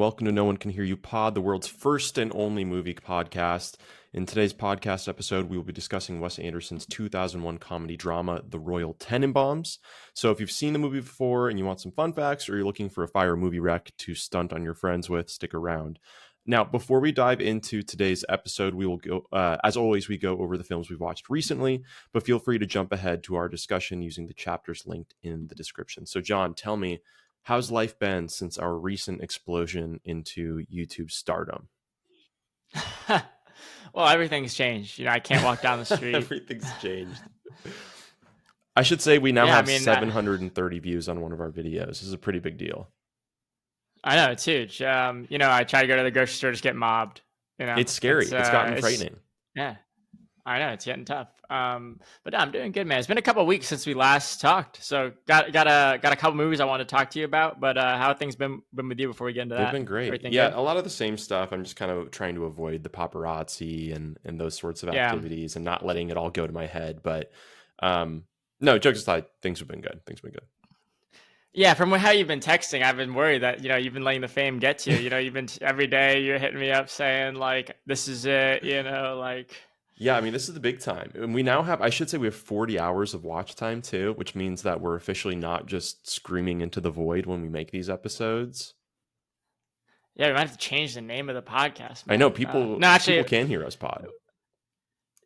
Welcome to No One Can Hear You Pod, the world's first and only movie podcast. In today's podcast episode, we will be discussing Wes Anderson's 2001 comedy drama, The Royal Tenenbaums. So if you've seen the movie before and you want some fun facts, or you're looking for a fire movie rec to stunt on your friends with, stick around. Now, before we dive into today's episode, we will go, as always, we go over the films we've watched recently, but feel free to jump ahead to our discussion using the chapters linked in the description. So John, tell me, how's life been since our recent explosion into YouTube stardom? Well, everything's changed. I can't walk down the street. Everything's changed. I should say we now have 730 views on one of our videos. This is a pretty big deal. I know, it's huge. I try to go to the grocery store, just get mobbed. It's scary. It's gotten frightening. Yeah, I know, it's getting tough. But I'm doing good, man. It's been a couple of weeks since we last talked, so got a couple movies I want to talk to you about. But how have things been with you before we get into that? They've been great. Everything yeah, good? A lot of the same stuff. I'm just kind of trying to avoid the paparazzi and those sorts of activities and not letting it all go to my head. But no, jokes aside, things have been good. Yeah, from how you've been texting, I've been worried that you've been letting the fame get to you. You've been every day you're hitting me up saying like, "This is it," like. Yeah, I mean, this is the big time. And we now have, I should say we have 40 hours of watch time too, which means that we're officially not just screaming into the void when we make these episodes. Yeah, we might have to change the name of the podcast, man. I know people can hear us pod.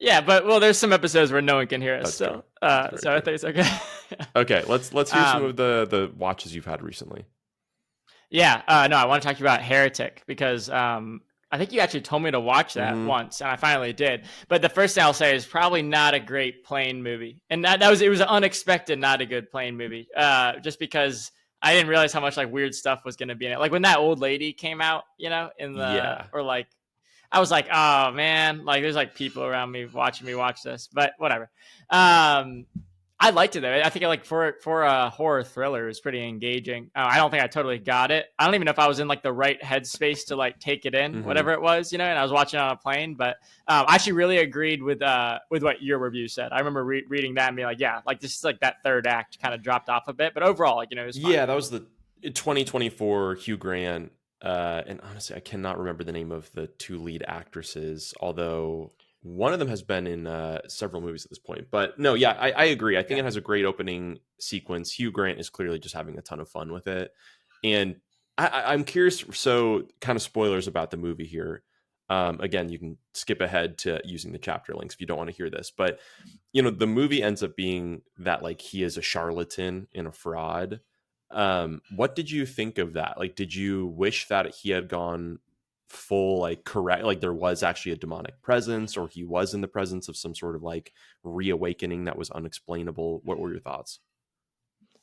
Yeah, but there's some episodes where no one can hear us. So I think it's okay. Okay, let's hear some of the watches you've had recently. Yeah, no, I want to talk to you about Heretic because I think you actually told me to watch that once, and I finally did. But the first thing I'll say is probably not a great plane movie, and it was an unexpected, not a good plane movie. Just because I didn't realize how much like weird stuff was going to be in it. Like when that old lady came out, or like I was like, oh man, like there's like people around me watching me watch this, but whatever. I liked it though. I think like for a horror thriller, it was pretty engaging. I don't think I totally got it. I don't even know if I was in like the right headspace to like take it in, whatever it was, and I was watching it on a plane. But I actually really agreed with what your review said. I remember reading that and being like, yeah, like this is like that third act kind of dropped off a bit, but overall, like it was fine. Yeah, that was the 2024 Hugh Grant. And honestly, I cannot remember the name of the two lead actresses, although one of them has been in several movies at this point. But no, yeah, I agree. I think it has a great opening sequence. Hugh Grant is clearly just having a ton of fun with it. And I'm curious, so kind of spoilers about the movie here. Again, you can skip ahead to using the chapter links if you don't want to hear this. But, the movie ends up being that like he is a charlatan and a fraud. What did you think of that? Like, did you wish that he had gone full like correct, like there was actually a demonic presence, or he was in the presence of some sort of like reawakening that was unexplainable? What were your thoughts?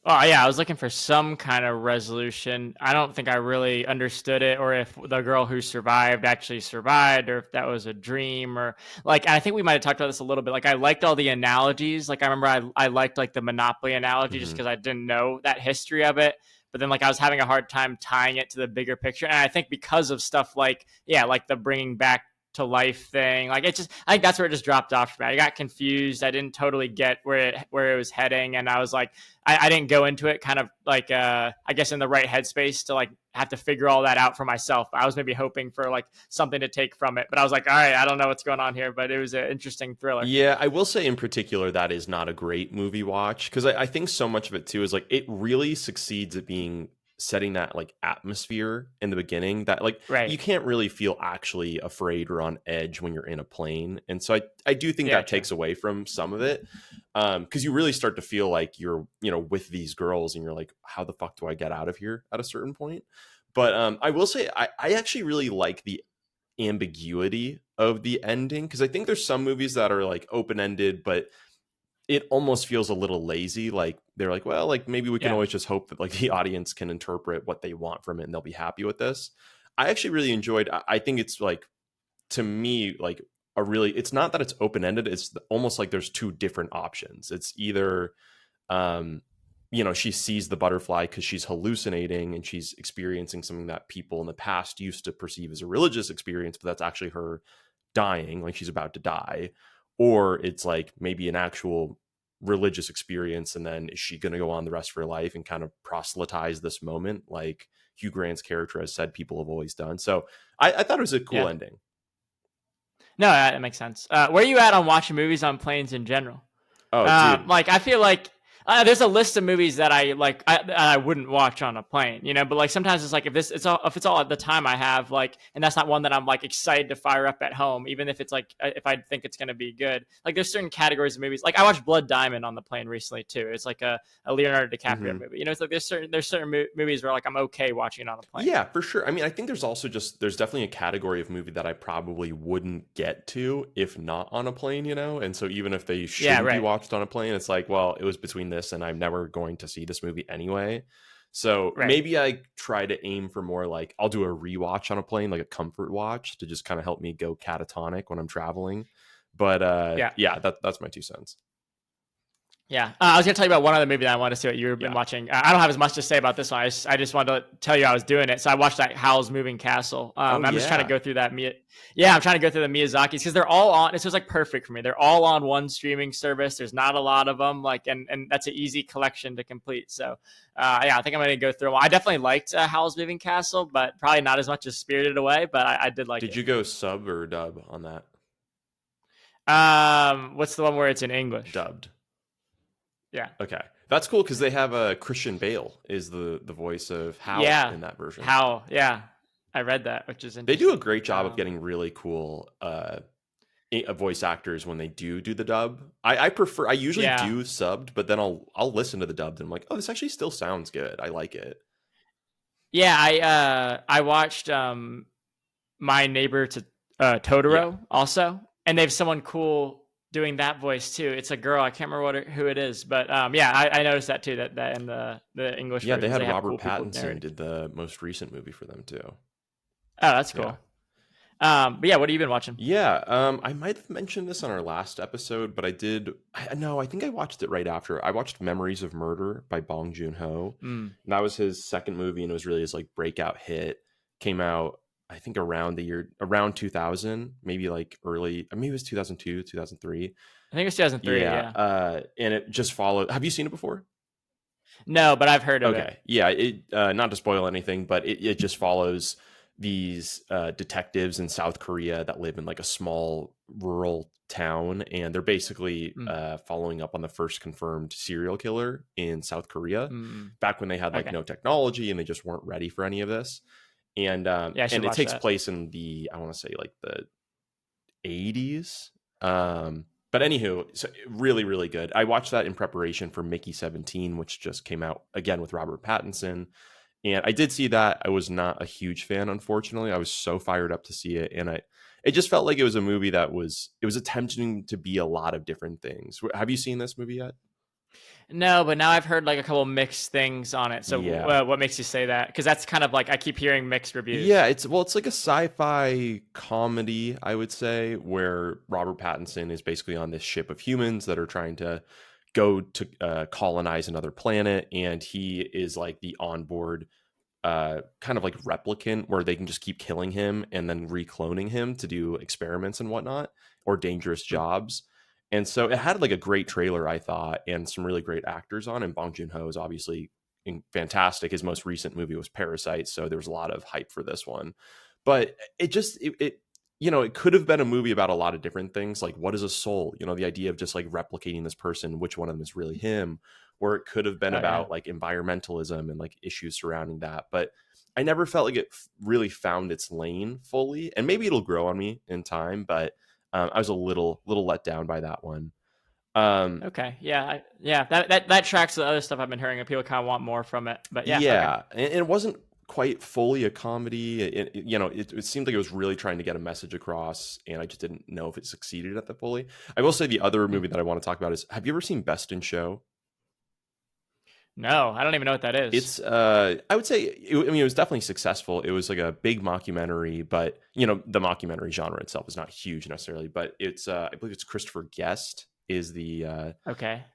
Oh yeah, I was looking for some kind of resolution. I don't think I really understood it, or if the girl who survived actually survived, or if that was a dream, or like I think we might have talked about this a little bit. Like I liked all the analogies. Like I remember I liked like the Monopoly analogy just because I didn't know that history of it. But then like I was having a hard time tying it to the bigger picture, and I think because of stuff like like the bringing back to life thing, like I think that's where it just dropped off for me. I got confused. I didn't totally get where it was heading, and I was like, I didn't go into it kind of like I guess in the right headspace to like have to figure all that out for myself. I was maybe hoping for like something to take from it, but I was like, all right, I don't know what's going on here, but it was an interesting thriller. Yeah, I will say in particular that is not a great movie watch, because I think so much of it too is like it really succeeds at being setting that like atmosphere in the beginning that like you can't really feel actually afraid or on edge when you're in a plane. And so I do think that takes away from some of it, because you really start to feel like you're with these girls and you're like, how the fuck do I get out of here at a certain point? But I will say I actually really like the ambiguity of the ending, because I think there's some movies that are like open-ended, but it almost feels a little lazy. Like they're like, well, like maybe we can always just hope that like the audience can interpret what they want from it and they'll be happy with this. I actually really enjoyed, I think it's like, to me, like it's not that it's open-ended. It's almost like there's two different options. It's either, she sees the butterfly because she's hallucinating and she's experiencing something that people in the past used to perceive as a religious experience, but that's actually her dying, like she's about to die. Or it's like maybe an actual religious experience, and then is she going to go on the rest of her life and kind of proselytize this moment like Hugh Grant's character has said people have always done. So I thought it was a cool ending. No, that makes sense. Where are you at on watching movies on planes in general? Oh, dude. Like, I feel like there's a list of movies that I like. I wouldn't watch on a plane, but like sometimes it's like if it's all at the time I have, like, and that's not one that I'm like excited to fire up at home, even if it's like if I think it's gonna be good. Like there's certain categories of movies. Like I watched Blood Diamond on the plane recently too. It's like a Leonardo DiCaprio movie. It's like there's certain movies where like I'm okay watching it on a plane. Yeah, for sure. I mean, I think there's definitely a category of movie that I probably wouldn't get to if not on a plane, and so even if they shouldn't be watched on a plane, it's like, well, it was between this and I'm never going to see this movie anyway. So maybe I try to aim for more like I'll do a rewatch on a plane, like a comfort watch to just kind of help me go catatonic when I'm traveling. But that's my 2 cents. Yeah, I was going to tell you about one other movie that I wanted to see what you've been watching. I don't have as much to say about this one. I just wanted to tell you I was doing it. So I watched that Howl's Moving Castle. I'm just trying to go through that. I'm trying to go through the Miyazaki's because they're all on. It's just like perfect for me. They're all on one streaming service. There's not a lot of them, and that's an easy collection to complete. So I think I'm going to go through them. I definitely liked Howl's Moving Castle, but probably not as much as Spirited Away. But I did like it. Did you go sub or dub on that? What's the one where it's in English? Dubbed. Yeah. Okay. That's cool because they have Christian Bale is the voice of Hal in that version. Hal, yeah. I read that, which is interesting. They do a great job of getting really cool voice actors when they do the dub. I usually do subbed, but then I'll listen to the dubbed and I'm like, oh, this actually still sounds good. I like it. Yeah, I watched My Neighbor Totoro also, and they have someone cool doing that voice too. It's a girl. I can't remember who it is, but I noticed that too. That in the English. Yeah, they had Robert Pattinson did the most recent movie for them too. Oh, that's cool. Yeah. But yeah, what have you been watching? Yeah, I might have mentioned this on our last episode, but I think I watched it right after. I watched Memories of Murder by Bong Joon-ho. And that was his second movie, and it was really his like breakout hit. Came out, I think around 2000, maybe like maybe it was 2002, 2003. I think it was 2003. Yeah. And it just followed. Have you seen it before? No, but I've heard of it. Okay. Yeah. It not to spoil anything, but it just follows these detectives in South Korea that live in like a small rural town, and they're basically following up on the first confirmed serial killer in South Korea back when they had like no technology and they just weren't ready for any of this. And and it takes place in I want to say like the 80s. But anywho, so really, really good. I watched that in preparation for Mickey 17, which just came out again with Robert Pattinson. And I did see that. I was not a huge fan, unfortunately. I was so fired up to see it. And it just felt like it was a movie that was attempting to be a lot of different things. Have you seen this movie yet? No, but now I've heard like a couple mixed things on it. So what makes you say that? Because that's kind of like I keep hearing mixed reviews. Yeah, it's like a sci-fi comedy, I would say, where Robert Pattinson is basically on this ship of humans that are trying to go to colonize another planet, and he is like the onboard kind of like replicant where they can just keep killing him and then recloning him to do experiments and whatnot or dangerous jobs. And so it had like a great trailer, I thought, and some really great actors on. And Bong Joon-ho is obviously fantastic. His most recent movie was Parasite, so there was a lot of hype for this one. But it could have been a movie about a lot of different things, like what is a soul? The idea of just like replicating this person, which one of them is really him? Or it could have been about like environmentalism and like issues surrounding that. But I never felt like it really found its lane fully. And maybe it'll grow on me in time, but I was a little let down by that one. Okay. Yeah. That tracks the other stuff I've been hearing, and people kind of want more from it. But yeah. Yeah. Okay. And it wasn't quite fully a comedy. It seemed like it was really trying to get a message across, and I just didn't know if it succeeded at that fully. I will say the other movie that I want to talk about is, have you ever seen Best in Show? No, I don't even know what that is. It's I would say it was definitely successful. It was like a big mockumentary, but the mockumentary genre itself is not huge necessarily, but it's I believe it's Christopher Guest is the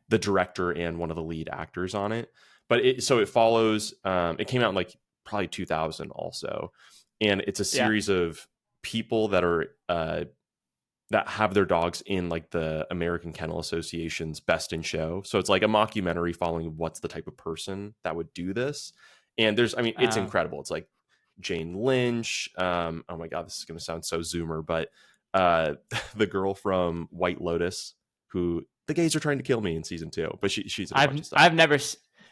director and one of the lead actors on it. But it follows it came out in like probably 2000 also, and it's a series of people that are that have their dogs in like the American Kennel Association's Best in Show. So it's like a mockumentary following what's the type of person that would do this. And there's, I mean, it's incredible. It's like Jane Lynch. Oh my God, this is going to sound so Zoomer, but the girl from White Lotus, who the gays are trying to kill me in season 2, but she's in a bunch of stuff.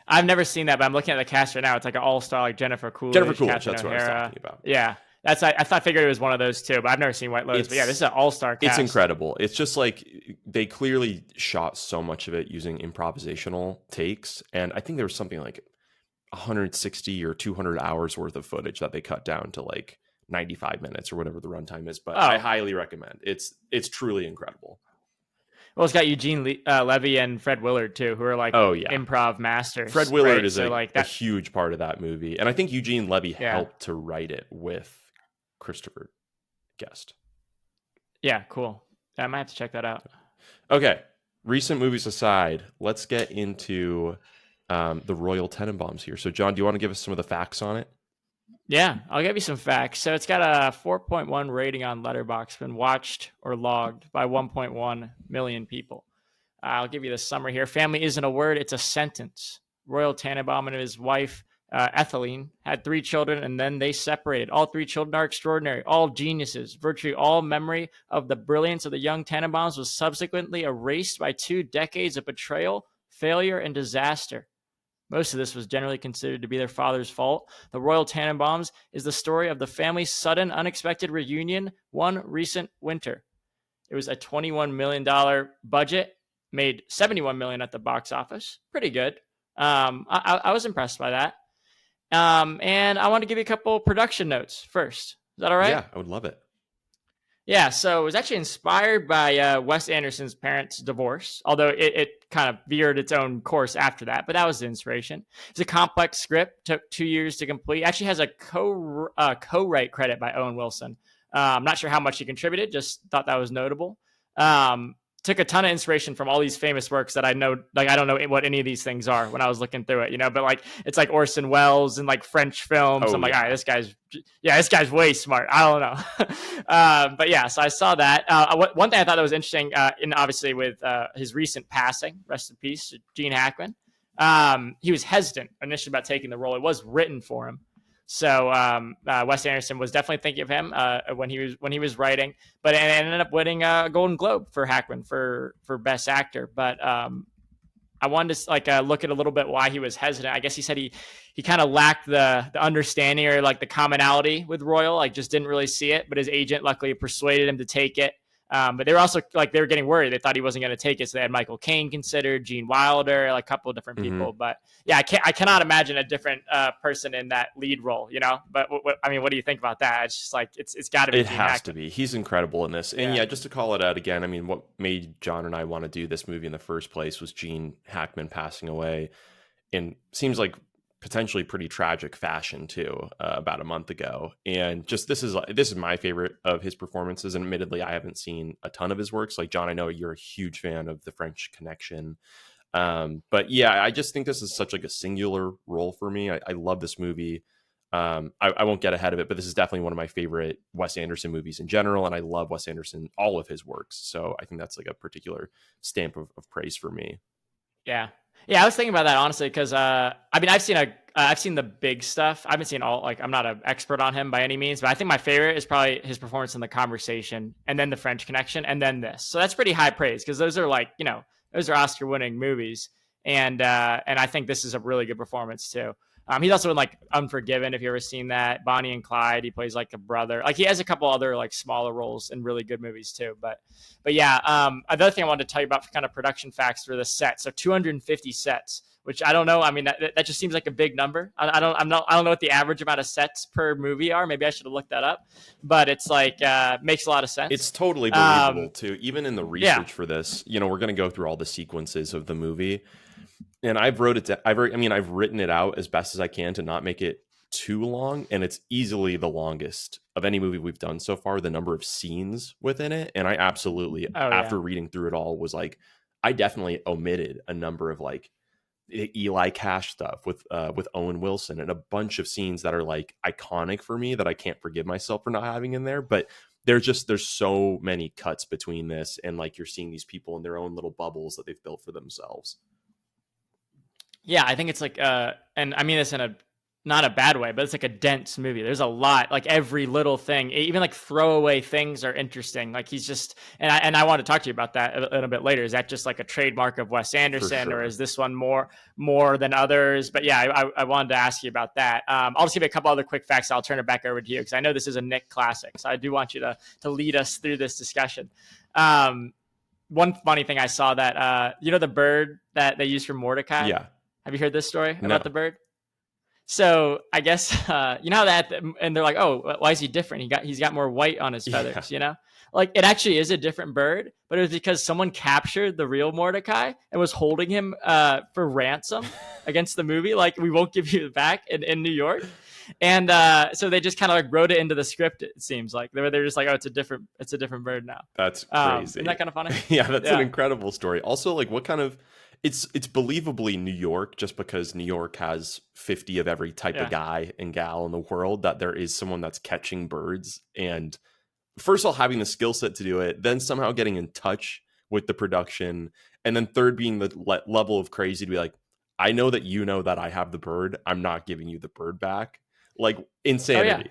I've never seen that, but I'm looking at the cast right now. It's like an all-star, like Jennifer Coolidge, That's Catherine what I was O'Hara. talking about. Yeah, I figured it was one of those two, but I've never seen White Lotus. But yeah, this is an all-star cast. It's incredible. It's just like they clearly shot so much of it using improvisational takes, and I think there was something like 160 or 200 hours worth of footage that they cut down to like 95 minutes or whatever the runtime is. But I highly recommend. It's truly incredible. Well, it's got Eugene Levy and Fred Willard too, who are like improv masters. Fred Willard is a huge part of that movie, and I think Eugene Levy helped to write it with Christopher Guest. Yeah, cool. I might have to check that out. Okay, recent movies aside, let's get into the Royal Tenenbaums here. So, John, do you want to give us some of the facts on it? Yeah, I'll give you some facts. So it's got a 4.1 rating on Letterboxd, been watched or logged by 1.1 million people. I'll give you the summary here. Family isn't a word, it's a sentence. Royal Tenenbaum and his wife, Etheline, had 3 children, and then they separated. All 3 children are extraordinary, all geniuses. Virtually all memory of the brilliance of the young Tenenbaums was subsequently erased by 2 decades of betrayal, failure, and disaster. Most of this was generally considered to be their father's fault. The Royal Tenenbaums is the story of the family's sudden, unexpected reunion one recent winter. It was a $21 million budget, made $71 million at the box office. Pretty good. I was impressed by that. And I want to give you a couple production notes first. Is that all right? Yeah, I would love it. Yeah, so it was actually inspired by Wes Anderson's parents' divorce, although it kind of veered its own course after that, but that was the inspiration. It's a complex script, took 2 years to complete. It actually has a co-write credit by Owen Wilson. I'm not sure how much he contributed, just thought that was notable. Took a ton of inspiration from all these famous works that I know, like I don't know what any of these things are when I was looking through it, but like it's like Orson Welles and like French films. I'm like, all right, this guy's way smart. I don't know. But yeah, so I saw that. One thing I thought that was interesting, and obviously with his recent passing, rest in peace, Gene Hackman. He was hesitant initially about taking the role. It was written for him. So Wes Anderson was definitely thinking of him when he was writing, but it ended up winning a Golden Globe for Hackman for Best Actor. But I wanted to look at a little bit why he was hesitant. I guess he said he kind of lacked the understanding or like the commonality with Royal, like just didn't really see it. But his agent luckily persuaded him to take it. But they were also they were getting worried. They thought he wasn't going to take it. So they had Michael Caine considered, Gene Wilder, like a couple of different people. But yeah, I cannot imagine a different person in that lead role, But what do you think about that? It's just like, it's got to be. It has to be. He's incredible in this. And yeah, just to call it out again, I mean, what made John and I want to do this movie in the first place was Gene Hackman passing away. And seems like potentially pretty tragic fashion too, about a month ago. And just this is my favorite of his performances, and admittedly I haven't seen a ton of his works. Like, John, I know you're a huge fan of The French Connection, but yeah, I just think this is such like a singular role for me. I love this movie. I won't get ahead of it, but this is definitely one of my favorite Wes Anderson movies in general, and I love Wes Anderson, all of his works, so I think that's like a particular stamp of praise for me. Yeah, I was thinking about that honestly because I've seen the big stuff. I haven't seen all, like I'm not an expert on him by any means, but I think my favorite is probably his performance in The Conversation, and then The French Connection, and then this. So that's pretty high praise because those are those are Oscar-winning movies, and I think this is a really good performance too. He's also in like Unforgiven, if you ever seen that. Bonnie and Clyde, he plays like a brother. Like, he has a couple other like smaller roles in really good movies too. But yeah, another thing I wanted to tell you about for kind of production facts for the set. So 250 sets, which I don't know. I mean, that just seems like a big number. I don't know what the average amount of sets per movie are. Maybe I should have looked that up. But it's like makes a lot of sense. It's totally believable too. Even in the research for this, we're going to go through all the sequences of the movie. And I've written it out as best as I can to not make it too long. And it's easily the longest of any movie we've done so far, the number of scenes within it. And I absolutely, after reading through it all, was like, I definitely omitted a number of like Eli Cash stuff with Owen Wilson and a bunch of scenes that are like iconic for me that I can't forgive myself for not having in there. But there's so many cuts between this, and like you're seeing these people in their own little bubbles that they've built for themselves. Yeah, I think it's like, and I mean this in a not a bad way, but it's like a dense movie. There's a lot, like every little thing, even like throwaway things are interesting. Like he's just, and I want to talk to you about that a little bit later. Is that just like a trademark of Wes For Anderson, or sure. is this one more than others? But yeah, I wanted to ask you about that. I'll just give you a couple other quick facts. I'll turn it back over to you because I know this is a Nick classic, so I do want you to lead us through this discussion. One funny thing I saw that the bird that they use for Mordecai. Yeah. Have you heard this story No. about the bird? So I guess you know how that, and they're like, oh, why is he different? He's got more white on his feathers, you know? Like it actually is a different bird, but it was because someone captured the real Mordecai and was holding him for ransom against the movie. Like, we won't give you back in New York. And so they just kind of like wrote it into the script. It seems like they're just like, oh, it's a different bird now. That's crazy. Isn't that kind of funny? Yeah, that's an incredible story. Also, like, what kind of it's believably New York, just because New York has 50 of every type of guy and gal in the world, that there is someone that's catching birds, and first of all having the skill set to do it, then somehow getting in touch with the production, and then third being the level of crazy to be like, I know that you know that I have the bird, I'm not giving you the bird back. Like, insanity.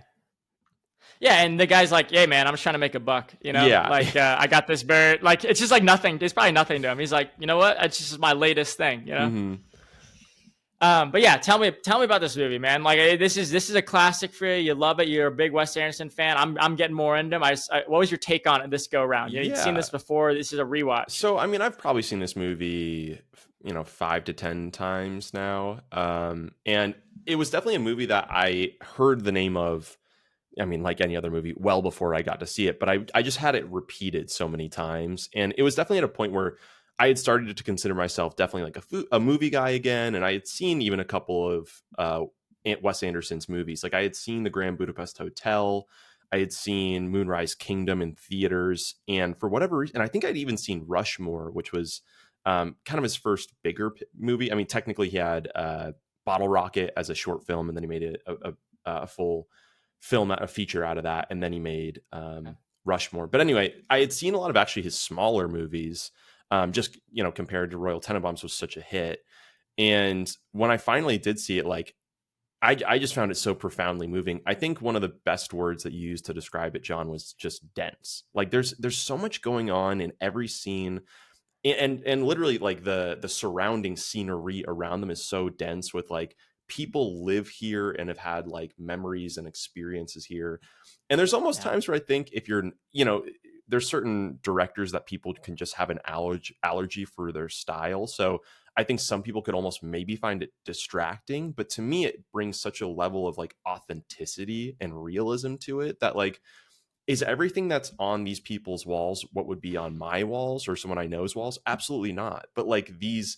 Yeah, and the guy's like, "Hey, man, I'm just trying to make a buck, you know? Yeah. Like, I got this bird." Like, it's just like nothing. There's probably nothing to him. He's like, "You know what? It's just my latest thing, you know?" Mm-hmm. But yeah, tell me about this movie, man. Like, this is a classic for you. You love it. You're a big Wes Anderson fan. I'm getting more into him. What was your take on it this go around? You've seen this before. This is a rewatch. So, I mean, I've probably seen this movie, 5 to 10 times now. And it was definitely a movie that I heard the name of, I mean, like any other movie, well before I got to see it, but I just had it repeated so many times. And it was definitely at a point where I had started to consider myself definitely like a movie guy again. And I had seen even a couple of Wes Anderson's movies. Like, I had seen The Grand Budapest Hotel. I had seen Moonrise Kingdom in theaters. And for whatever reason, and I think I'd even seen Rushmore, which was kind of his first bigger movie. I mean, technically he had Bottle Rocket as a short film, and then he made a full film, a feature out of that, and then he made Rushmore. But anyway, I had seen a lot of actually his smaller movies, just compared to Royal Tenenbaums was such a hit. And when I finally did see it, like, I just found it so profoundly moving. I think one of the best words that you used to describe it, John, was just dense. Like, there's so much going on in every scene, and literally, like, the surrounding scenery around them is so dense with, like, people live here and have had like memories and experiences here. And there's almost times where I think if you're, there's certain directors that people can just have an allergy for their style. So I think some people could almost maybe find it distracting, but to me, it brings such a level of like authenticity and realism to it that, like, is everything that's on these people's walls what would be on my walls or someone I know's walls? Absolutely not. But like, these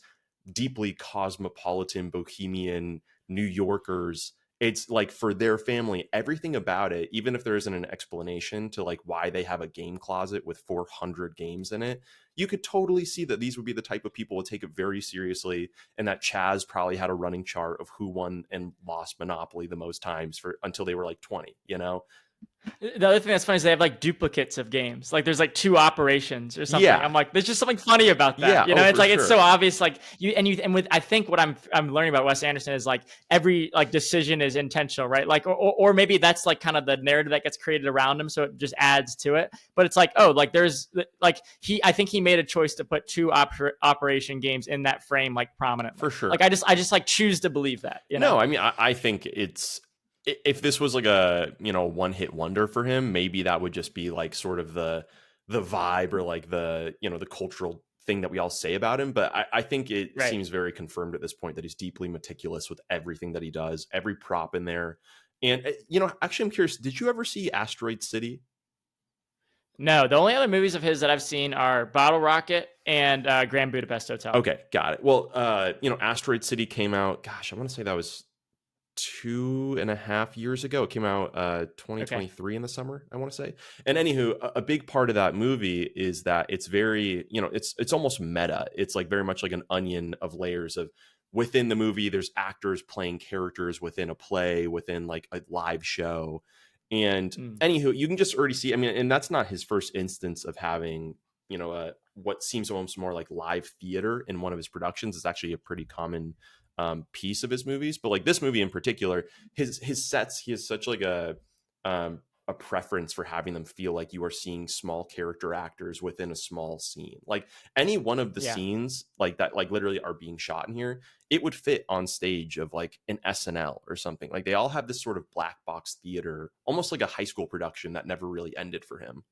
deeply cosmopolitan bohemian New Yorkers, it's like, for their family, everything about it, even if there isn't an explanation to like why they have a game closet with 400 games in it, you could totally see that these would be the type of people who would take it very seriously, and that Chaz probably had a running chart of who won and lost Monopoly the most times until they were like 20, The other thing that's funny is they have like duplicates of games. Like, there's like 2 operations or something. Yeah. I'm like, there's just something funny about that. Yeah. It's like, sure. It's so obvious. Like, I think what I'm learning about Wes Anderson is like every like decision is intentional, right? Like, or maybe that's like kind of the narrative that gets created around him, so it just adds to it. But it's like, oh, like there's like I think he made a choice to put 2 operation games in that frame, like, prominently. For sure. Like, I just like choose to believe that. No, I mean, I think it's, if this was like a one hit wonder for him, maybe that would just be like sort of the vibe, or like the the cultural thing that we all say about him. But I think it seems very confirmed at this point that he's deeply meticulous with everything that he does, every prop in there. And actually, I'm curious, did you ever see Asteroid City? No, the only other movies of his that I've seen are Bottle Rocket and Grand Budapest Hotel. Okay, got it. Well, Asteroid City came out, gosh, I want to say that was 2.5 years ago. It came out 2023 in the summer, I want to say. And anywho, a big part of that movie is that it's very, it's almost meta. It's like very much like an onion of layers of, within the movie, there's actors playing characters within a play, within like a live show. And anywho, you can just already see, I mean, and that's not his first instance of having, what seems almost more like live theater in one of his productions. Is actually a pretty common piece of his movies, but like this movie in particular, his sets, he has such like um, a preference for having them feel like you are seeing small character actors within a small scene. Like any one of the Yeah. scenes like that, like literally are being shot in here, it would fit on stage of like an SNL or something. Like they all have this sort of black box theater, almost like a high school production that never really ended for him.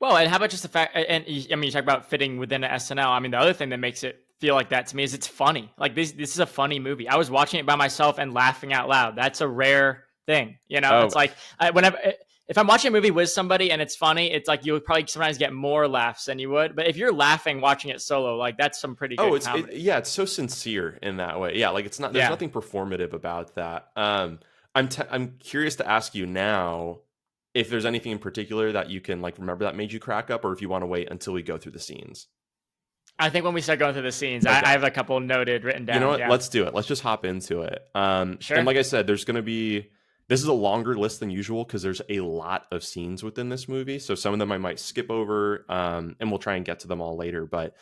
Well, and how about just the fact, and I mean, you talk about fitting within an SNL. I mean, the other thing that makes it feel like that to me is it's funny. Like this is a funny movie. I was watching it by myself and laughing out loud. That's a rare thing, you know. Oh, It's like whenever if I'm watching a movie with somebody and it's funny, it's like you would probably sometimes get more laughs than you would. But if you're laughing watching it solo, like that's some pretty good comedy. yeah, it's so sincere in that way. Yeah, like it's not, there's Yeah. nothing performative about that. I'm curious to ask you now if there's anything in particular that you can like remember that made you crack up, or if you want to wait until we go through the scenes. I think when we start going through the scenes, Okay. I have a couple noted written down. You know what? Yeah. Let's do it. Let's just hop into it. Sure. And like I said, there's going to be, this is a longer list than usual because there's a lot of scenes within this movie. So some of them I might skip over, and we'll try and get to them all later. But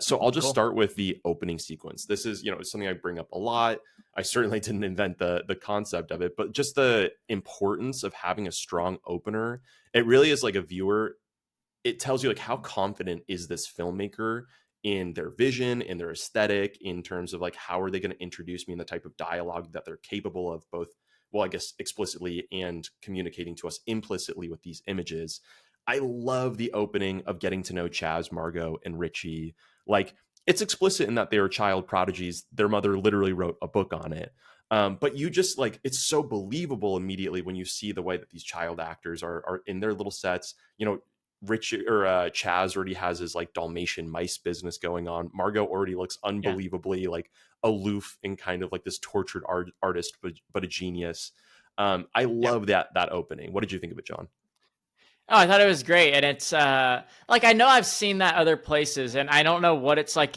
so I'll just start with the opening sequence. This is, you know, something I bring up a lot. I certainly didn't invent the concept of it, but just the importance of having a strong opener. It really is like a viewer. It tells you like how confident is this filmmaker in their vision, in their aesthetic, in terms of like how are they going to introduce me in the type of dialogue that they're capable of, both, well, I guess explicitly and communicating to us implicitly with these images. I love the opening of getting to know Chaz, Margot, and Richie. Like it's explicit in that they are child prodigies. Their mother literally wrote a book on it. But you just like, it's so believable immediately when you see the way that these child actors are in their little sets. You know, Chaz already has his like Dalmatian mice business going on. Margot already looks unbelievably like aloof and kind of like this tortured artist, but a genius. I love that opening. What did you think of it, John? Oh, I thought it was great, and it's like I know I've seen that other places, and I don't know what it's like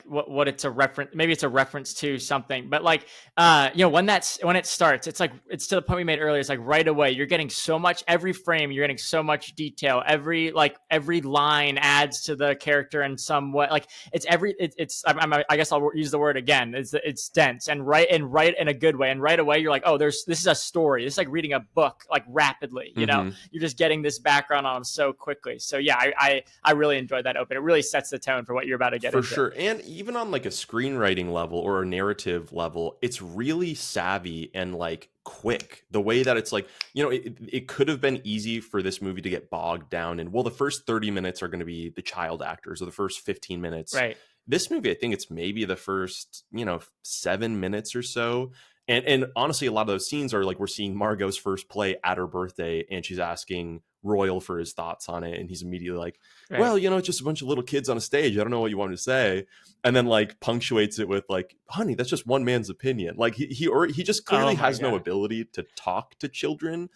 what it's a reference. Maybe it's a reference to something, but like you know when it starts, it's like it's to the point we made earlier. It's like right away you're getting so much, every frame you're getting so much detail. Every line adds to the character in some way. Like I guess I'll use the word again. It's dense and right in a good way, and right away you're like, oh, this is a story. This is like reading a book like rapidly. You know, you're just getting this background on them so quickly. So yeah, I really enjoyed that open. It really sets the tone for what you're about to get for into. Sure. And even on like a screenwriting level or a narrative level, it's really savvy and like quick. The way that it's like, you know, it could have been easy for this movie to get bogged down and, well, the first 30 minutes are going to be the child actors, or the first 15 minutes. Right. This movie, I think it's maybe the first, you know, 7 minutes or so. And honestly, a lot of those scenes are like we're seeing Margot's first play at her birthday, and she's asking Royal for his thoughts on it, and he's immediately like, right, well, you know, it's just a bunch of little kids on a stage. I don't know what you want me to say. And then like punctuates it with like, honey, that's just one man's opinion. Like he just clearly has no ability to talk to children.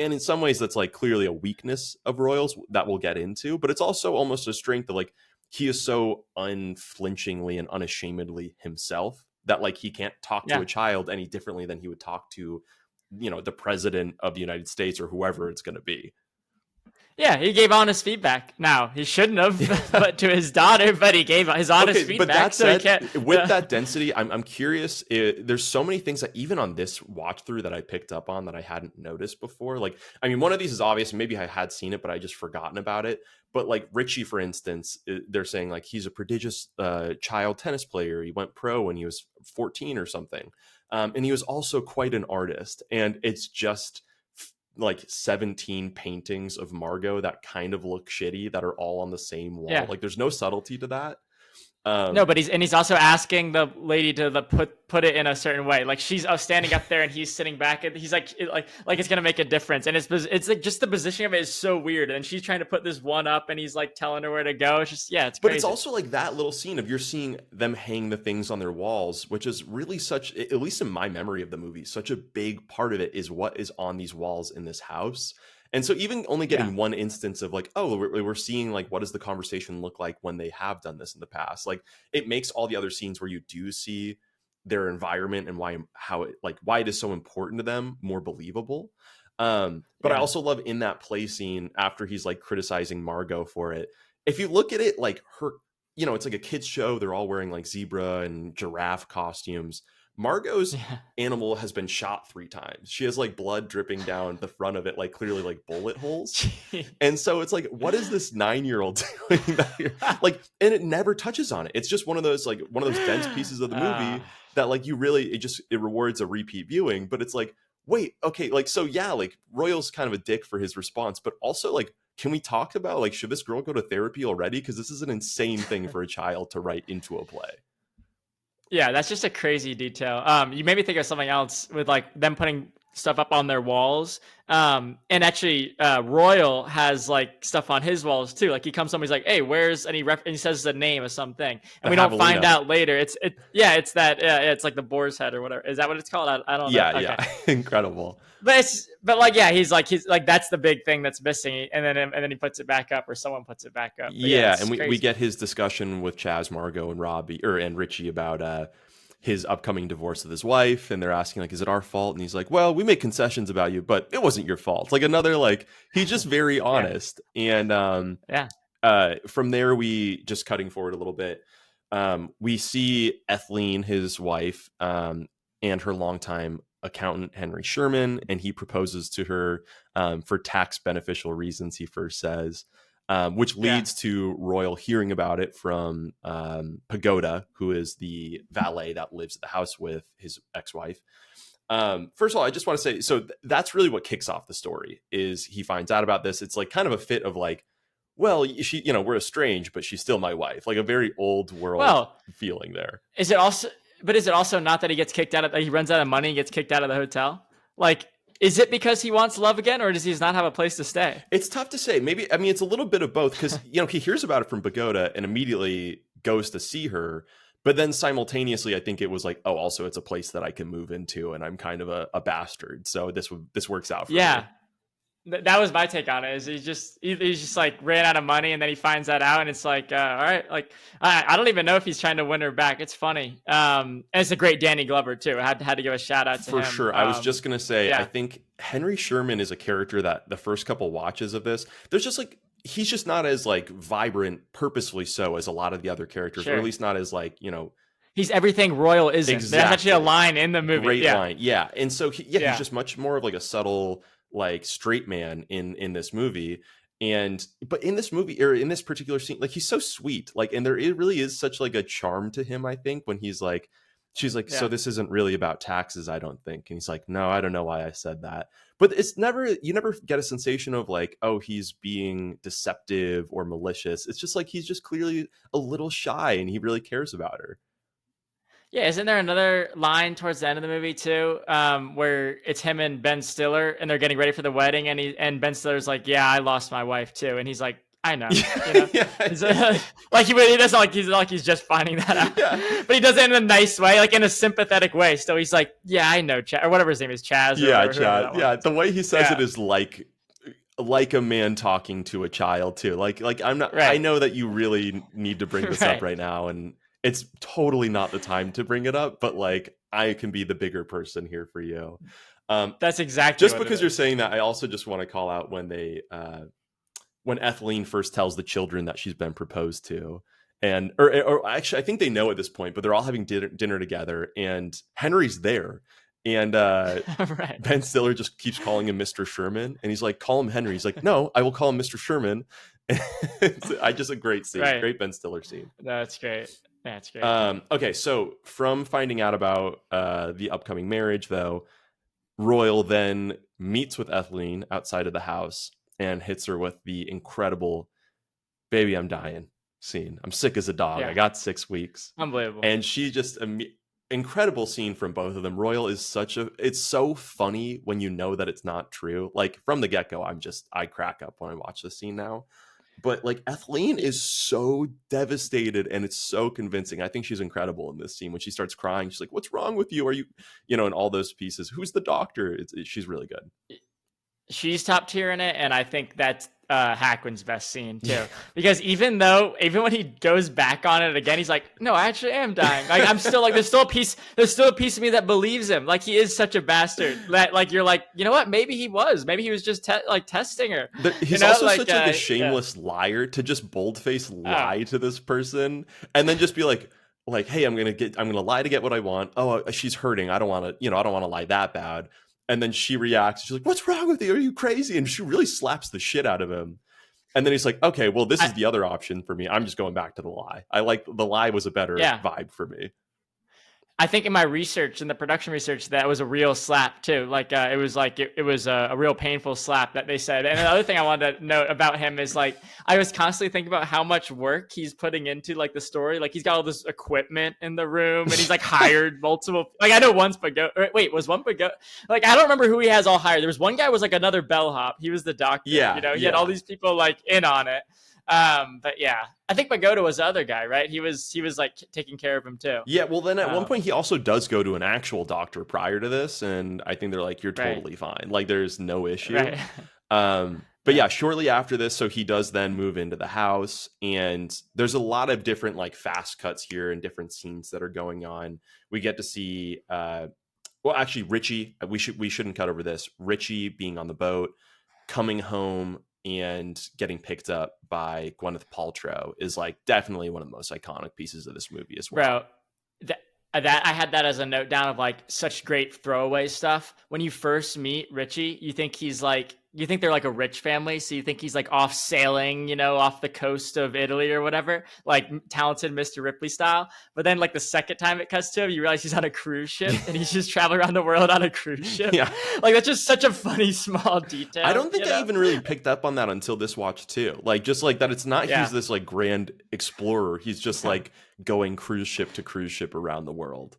And in some ways that's like clearly a weakness of Royal's that we'll get into, but it's also almost a strength of like, he is so unflinchingly and unashamedly himself that like he can't talk to a child any differently than he would talk to, you know, the president of the United States or whoever it's going to be. Yeah, he gave honest feedback. Now he shouldn't have, but to his daughter. But he gave his honest feedback. But that said, with that density, I'm curious. There's so many things that even on this watch through that I picked up on that I hadn't noticed before. Like, I mean, one of these is obvious. Maybe I had seen it, but I just forgotten about it. But like Richie, for instance, they're saying like he's a prodigious child tennis player. He went pro when he was 14 or something, and he was also quite an artist. And it's just like 17 paintings of Margot that kind of look shitty that are all on the same wall. Like there's no subtlety to that. No, but he's also asking the lady to put it in a certain way. Like she's standing up there and he's sitting back, and he's like it's gonna make a difference. And it's like just the position of it is so weird. And she's trying to put this one up, and he's like telling her where to go. It's just it's crazy. But it's also like that little scene of you're seeing them hang the things on their walls, which is really such, at least in my memory of the movie, such a big part of it is what is on these walls in this house. And so even only getting one instance of like, oh, we're seeing like, what does the conversation look like when they have done this in the past? Like it makes all the other scenes where you do see their environment and why it is so important to them more believable. But I also love in that play scene after he's like criticizing Margot for it. If you look at it, like it's like a kids show. They're all wearing like zebra and giraffe costumes. Margot's Yeah. animal has been shot 3 times. She has like blood dripping down the front of it, like clearly like bullet holes. And so it's like, what is this 9-year-old doing that here? Like, and it never touches on it. It's just one of those dense pieces of the movie that like it rewards a repeat viewing. But it's like, wait, okay, like, so yeah, like Royal's kind of a dick for his response, but also like, can we talk about like, should this girl go to therapy already? Because this is an insane thing for a child to write into a play. Yeah, that's just a crazy detail. You made me think of something else with like them putting stuff up on their walls. And actually, Royal has like stuff on his walls too. Like he comes home, he's like, "Hey, where's?" And he says the name of something, and we don't find out later. It's that it's like the boar's head or whatever. Is that what it's called? I don't know. Yeah, okay. Yeah, incredible. But he's like that's the big thing that's missing, and then he puts it back up, or someone puts it back up. But yeah, and we get his discussion with Chaz, Margot, and Robbie and Richie about his upcoming divorce with his wife, and they're asking like, is it our fault? And he's like, well, we make concessions about you, but it wasn't your fault. Like another, like, he's just very honest. And from there, we just cutting forward a little bit, we see Etheline, his wife, and her longtime accountant Henry Sherman, and he proposes to her for tax beneficial reasons, he first says. Which leads to Royal hearing about it from Pagoda, who is the valet that lives at the house with his ex-wife. First of all, I just want to say, so that's really what kicks off the story, is he finds out about this. It's like kind of a fit of like, well, we're estranged, but she's still my wife. Like a very old world feeling there. Is it also not that he gets kicked out of, he runs out of money and gets kicked out of the hotel? Like, is it because he wants love again, or does he not have a place to stay? It's tough to say. Maybe, I mean, it's a little bit of both, because, he hears about it from Pagoda and immediately goes to see her. But then simultaneously, I think it was like, oh, also it's a place that I can move into, and I'm kind of a bastard. So this works out for me. That was my take on it. Is he just like ran out of money, and then he finds that out, and it's like, all right, like I don't even know if he's trying to win her back. It's funny. And it's a great Danny Glover too. I had to give a shout out to him. For sure. I was just gonna say, I think Henry Sherman is a character that the first couple watches of this, there's just like, he's just not as like vibrant, purposefully so, as a lot of the other characters, or at least not as like, he's everything Royal isn't. Exactly. There's actually a line in the movie. Great line. Yeah. And so he's just much more of like a subtle, like straight man in this movie. But in this movie, or in this particular scene, like he's so sweet, like, and it really is such like a charm to him, I think, when he's like, she's like, so this isn't really about taxes, I don't think. And he's like, no, I don't know why I said that. But you never get a sensation of like, oh, he's being deceptive or malicious. It's just like, he's just clearly a little shy, and he really cares about her. Yeah, isn't there another line towards the end of the movie too, where it's him and Ben Stiller, and they're getting ready for the wedding, and Ben Stiller's like, "Yeah, I lost my wife too," and he's like, "I know," like he doesn't like he's just finding that out, but he does it in a nice way, like in a sympathetic way. So he's like, "Yeah, I know Chaz," or whatever his name is, Chaz. Chaz. Yeah, the way he says it is like a man talking to a child too. Like I'm not. Right. I know that you really need to bring this up right now, and it's totally not the time to bring it up, but like, I can be the bigger person here for you. That's exactly just because you're saying that. I also just want to call out when when Etheline first tells the children that she's been proposed to, and or actually, I think they know at this point, but they're all having dinner together, and Henry's there, and Ben Stiller just keeps calling him Mr. Sherman, and he's like, call him Henry. He's like, no, I will call him Mr. Sherman. Just a great scene, great Ben Stiller scene. That's great. That's great. Okay, so from finding out about the upcoming marriage, though, Royal then meets with Etheline outside of the house and hits her with the incredible "baby, I'm dying" scene. I'm sick as a dog. I got 6 weeks. Unbelievable. And she just incredible scene from both of them. Royal is it's so funny when you know that it's not true. Like from the get-go, I crack up when I watch this scene now. But like, Etheline is so devastated, and it's so convincing. I think she's incredible in this scene when she starts crying. She's like, "What's wrong with you? Are you, and all those pieces. Who's the doctor?" She's really good. She's top tier in it, and I think that's Hackman's best scene too, because even when he goes back on it again, he's like, no, I actually am dying. Like, I'm still like, there's still a piece of me that believes him. Like, he is such a bastard that, like, you're like, you know what? Maybe he was just testing her. He's also such like a shameless liar to just boldface lie to this person and then just be like, hey, I'm gonna lie to get what I want. Oh, she's hurting. I don't want to lie that bad. And then she reacts. She's like, what's wrong with you? Are you crazy? And she really slaps the shit out of him. And then he's like, okay, well, this is the other option for me. I'm just going back to the lie. I like the lie was a better vibe for me. I think in my research, in the production research, that was a real slap too. Like, it was a real painful slap that they said. And the other thing I wanted to note about him is, like, I was constantly thinking about how much work he's putting into, like, the story. Like, he's got all this equipment in the room, and he's like hired multiple. Like, I know one's Pagoda. Wait, was one Pagoda? Like, I don't remember who he has all hired. There was one guy was like another bellhop. He was the doctor. He had all these people like in on it. But yeah, I think Pagoda was the other guy, right? He was like taking care of him too. Yeah, well then at one point he also does go to an actual doctor prior to this, and I think they're like, you're totally fine. Like, there's no issue. Right. But yeah, shortly after this, so he does then move into the house, and there's a lot of different like fast cuts here and different scenes that are going on. We get to see well, actually Richie, we shouldn't cut over this. Richie being on the boat, coming home and getting picked up by Gwyneth Paltrow is like definitely one of the most iconic pieces of this movie as well. Bro, that I had that as a note down of like such great throwaway stuff. When you first meet Richie, you think they're like a rich family, so you think he's like off sailing, off the coast of Italy or whatever, like talented Mr. Ripley style. But then like the second time it cuts to him, you realize he's on a cruise ship and he's just traveling around the world on a cruise ship. Yeah. Like, that's just such a funny small detail. I don't think I even really picked up on that until this watch too. Like, just like that, it's not he's this like grand explorer. He's just like going cruise ship to cruise ship around the world.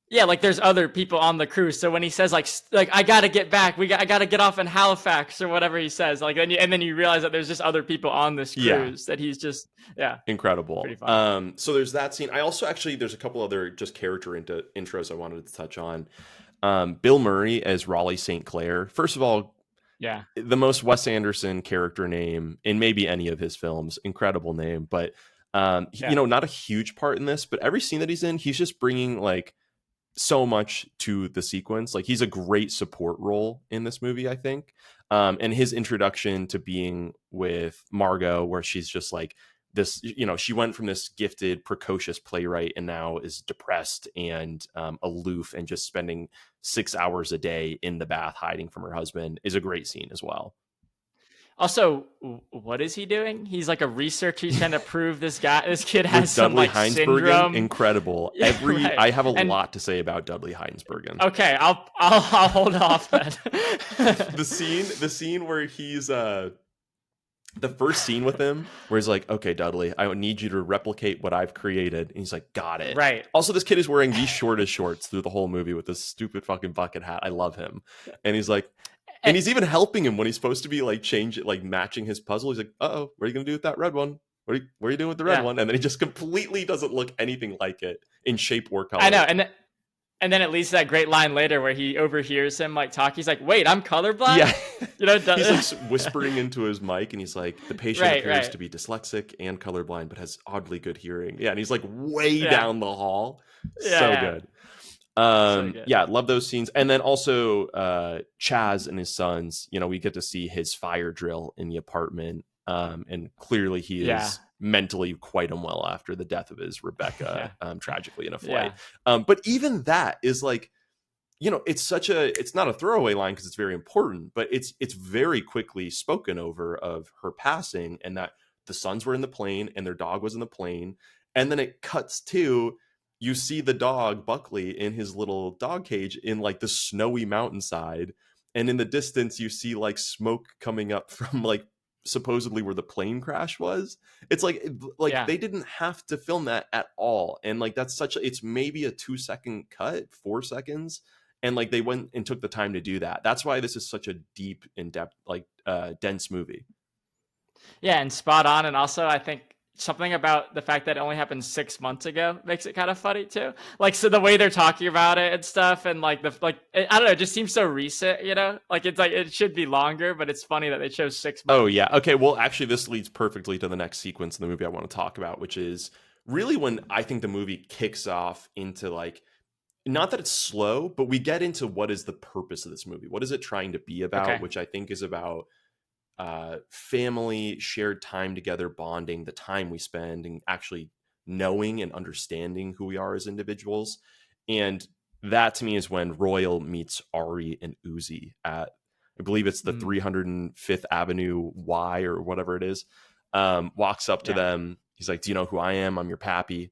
Yeah, like there's other people on the cruise. So when he says like I gotta get back, I gotta get off in Halifax or whatever he says, like and then you realize that there's just other people on this cruise that he's just incredible. So there's that scene. I also there's a couple other just character intros I wanted to touch on. Bill Murray as Raleigh St. Clair. First of all, the most Wes Anderson character name in maybe any of his films. Incredible name, but not a huge part in this, but every scene that he's in, he's just bringing like so much to the sequence. Like, he's a great support role in this movie, I think. And his introduction to being with Margot, where she's just like this, she went from this gifted, precocious playwright and now is depressed and aloof and just spending 6 hours a day in the bath hiding from her husband, is a great scene as well. Also, what is he doing? He's like a researcher. He's trying to prove this kid has some like syndrome. Incredible. I have a lot to say about Dudley Heinsbergen. Okay, I'll hold off then. The scene where he's the first scene with him, where he's like, okay, Dudley, I need you to replicate what I've created. And he's like, got it. Right. Also, this kid is wearing the shortest shorts through the whole movie with this stupid fucking bucket hat. I love him. And he's like, and he's even helping him when he's supposed to be like matching his puzzle. He's like, uh-oh, what are you going to do with that red one? What are you doing with the red one? And then he just completely doesn't look anything like it in shape or color. I know. And then it leads to that great line later where he overhears him like talk. He's like, wait, I'm colorblind? Yeah. He's like whispering into his mic and he's like, the patient appears to be dyslexic and colorblind, but has oddly good hearing. Yeah. And he's like way down the hall. Good. Love those scenes. And then also Chaz and his sons, we get to see his fire drill in the apartment, and clearly he is mentally quite unwell after the death of his Rebecca, tragically in a flight. But even that is like, it's not a throwaway line because it's very important, but it's very quickly spoken over of her passing, and that the sons were in the plane and their dog was in the plane. And then it cuts to, you see the dog Buckley in his little dog cage in like the snowy mountainside. And in the distance, you see like smoke coming up from like supposedly where the plane crash was. It's like they didn't have to film that at all. And like, it's maybe a 2-second cut, 4 seconds. And like, they went and took the time to do that. That's why this is such a deep, in-depth, like dense movie. Yeah. And spot on. And also I think, something about the fact that it only happened 6 months ago makes it kind of funny too. Like, so the way they're talking about it and stuff, and like I don't know, it just seems so recent, you know? Like it's like it should be longer, but it's funny that they chose 6 months. Oh yeah. Okay. Well, actually, this leads perfectly to the next sequence in the movie I want to talk about, which is really when I think the movie kicks off into like, not that it's slow, but we get into what is the purpose of this movie. What is it trying to be about? Okay. Which I think is about family, shared time together, bonding, the time we spend, and actually knowing and understanding who we are as individuals. And that to me is when Royal meets Ari and Uzi at, I believe it's the 305th Avenue Y or whatever it is. Walks up to them. He's like, "Do you know who I am? I'm your pappy."